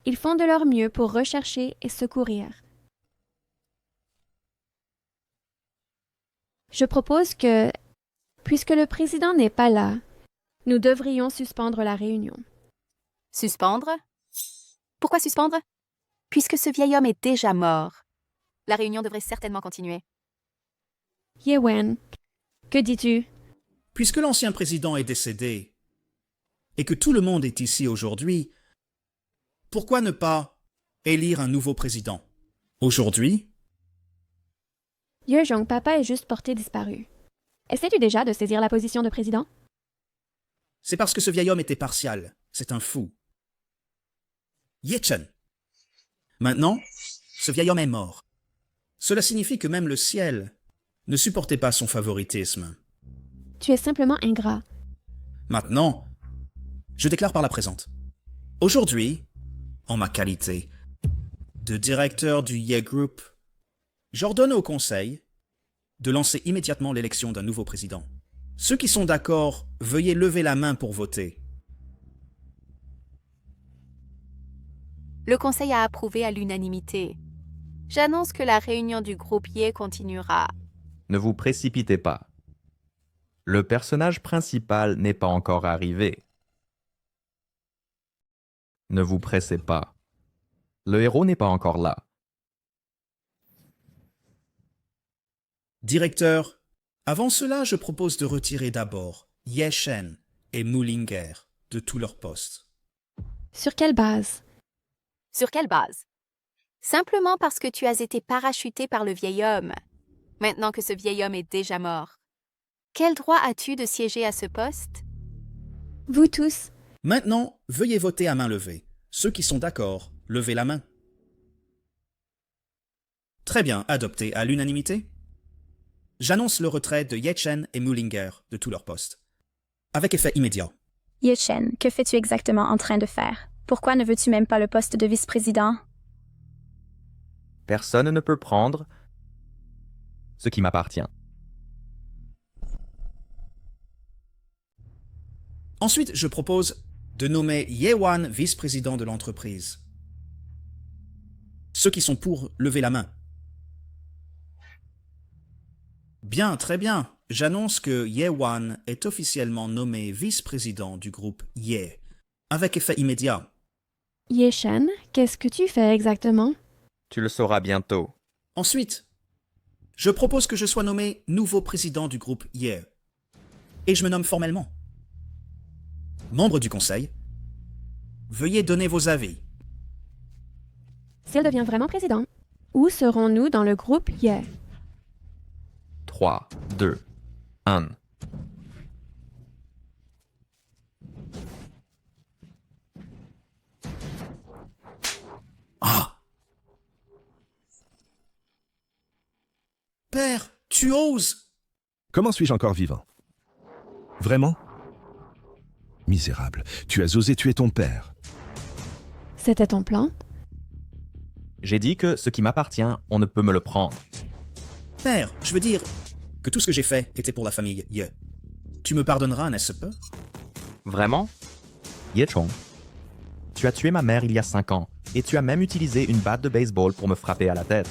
ils font de leur mieux pour rechercher et secourir. Je propose que, puisque le président n'est pas là, nous devrions suspendre la réunion. Suspendre? Pourquoi suspendre? Puisque ce vieil homme est déjà mort. La réunion devrait certainement continuer. Ye Wen, que dis-tu? Puisque l'ancien président est décédé et que tout le monde est ici aujourd'hui, pourquoi ne pas élire un nouveau président? Aujourd'hui? Ye Jong, papa est juste porté disparu. Essaies-tu déjà de saisir la position de président? C'est parce que ce vieil homme était partial. C'est un fou. Ye Chen. Maintenant, ce vieil homme est mort. Cela signifie que même le ciel ne supportait pas son favoritisme. Tu es simplement ingrat. Maintenant, je déclare par la présente. Aujourd'hui, en ma qualité de directeur du Ye Group, j'ordonne au Conseil de lancer immédiatement l'élection d'un nouveau président. Ceux qui sont d'accord, veuillez lever la main pour voter. Le Conseil a approuvé à l'unanimité. J'annonce que la réunion du groupe Ye continuera. Ne vous précipitez pas. Le personnage principal n'est pas encore arrivé. Ne vous pressez pas. Le héros n'est pas encore là. Directeur, avant cela, je propose de retirer d'abord Ye Shen et Mulinger de tous leurs postes. Sur quelle base? Sur quelle base? Simplement parce que tu as été parachuté par le vieil homme, maintenant que ce vieil homme est déjà mort. Quel droit as-tu de siéger à ce poste? Vous tous. Maintenant, veuillez voter à main levée. Ceux qui sont d'accord, levez la main. Très bien, adopté à l'unanimité. J'annonce le retrait de Ye Chen et Mulinger de tous leurs postes, avec effet immédiat. Ye Chen, que fais-tu exactement en train de faire? Pourquoi ne veux-tu même pas le poste de vice-président? Personne ne peut prendre ce qui m'appartient. Ensuite, je propose de nommer Ye Wan vice-président de l'entreprise. Ceux qui sont pour, lever la main. Bien, très bien. J'annonce que Ye Wan est officiellement nommé vice-président du groupe Ye, avec effet immédiat. Ye Shen, qu'est-ce que tu fais exactement? Tu le sauras bientôt. Ensuite, je propose que je sois nommé nouveau président du groupe Ye. Et je me nomme formellement. Membre du conseil, veuillez donner vos avis. S'il devient vraiment président, où serons-nous dans le groupe Ye? 3, 2, 1. Ah! Père, tu oses! Comment suis-je encore vivant? Vraiment? Misérable, tu as osé tuer ton père. C'était ton plan? J'ai dit que ce qui m'appartient, on ne peut me le prendre. Père, je veux dire que tout ce que j'ai fait était pour la famille Ye. Tu me pardonneras, n'est-ce pas? Vraiment? Ye-chong, tu as tué ma mère il y a 5 ans, et tu as même utilisé une batte de baseball pour me frapper à la tête.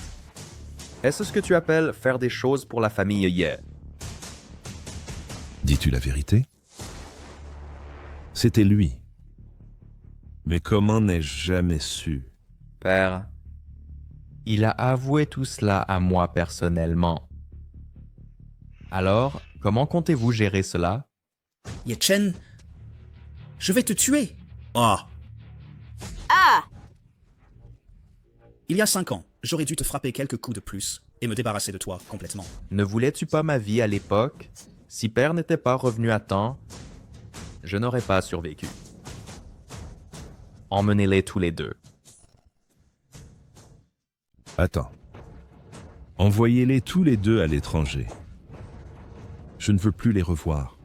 Est-ce ce que tu appelles faire des choses pour la famille Ye? Dis-tu la vérité? C'était lui. Mais comment n'ai-je jamais su? Père, il a avoué tout cela à moi personnellement. Alors, comment comptez-vous gérer cela? Ye-chen, je vais te tuer. Ah! Ah! Il y a 5 ans, j'aurais dû te frapper quelques coups de plus et me débarrasser de toi complètement. Ne voulais-tu pas ma vie à l'époque? Si Père n'était pas revenu à temps, je n'aurais pas survécu. Emmenez-les tous les deux. Attends. Envoyez-les tous les deux à l'étranger. Je ne veux plus les revoir.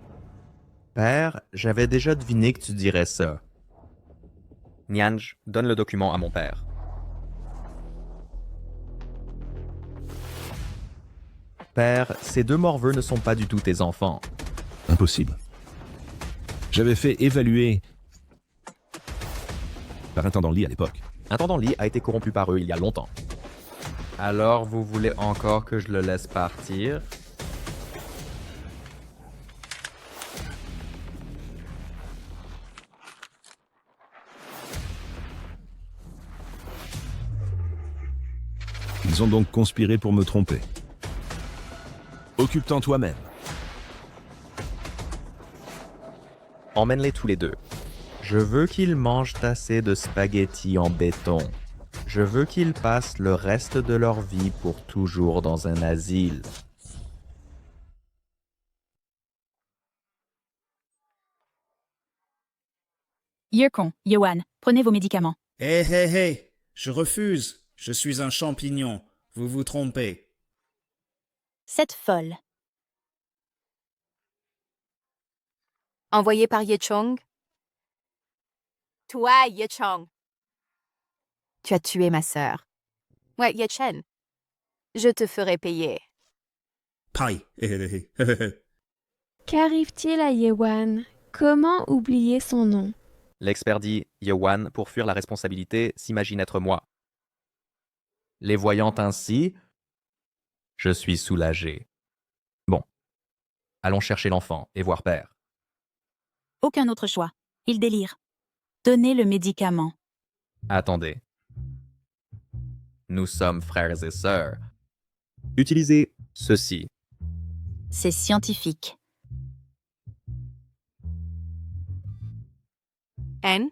Père, j'avais déjà deviné que tu dirais ça. Nianj, donne le document à mon père. Père, ces 2 morveux ne sont pas du tout tes enfants. Impossible. J'avais fait évaluer par Intendant Lee à l'époque. Intendant Lee a été corrompu par eux il y a longtemps. Alors, vous voulez encore que je le laisse partir? Ils ont donc conspiré pour me tromper. Occupe-t'en toi-même. Emmène-les tous les deux. Je veux qu'ils mangent assez de spaghettis en béton. Je veux qu'ils passent le reste de leur vie pour toujours dans un asile. Yekon, Yohan, prenez vos médicaments. Hé, hé, hé, je refuse. Je suis un champignon. Vous vous trompez. Cette folle. Envoyé par Ye-chong. Toi, Ye-chong. Tu as tué ma sœur. Ouais, Ye-chen. Je te ferai payer. Pareil. Qu'arrive-t-il à Yewan? Comment oublier son nom? L'expert dit Yewan, pour fuir la responsabilité, s'imagine être moi. Les voyant ainsi, je suis soulagé. Bon, allons chercher l'enfant et voir Père. Aucun autre choix. Il délire. Donnez le médicament. Attendez. Nous sommes frères et sœurs. Utilisez ceci. C'est scientifique. N.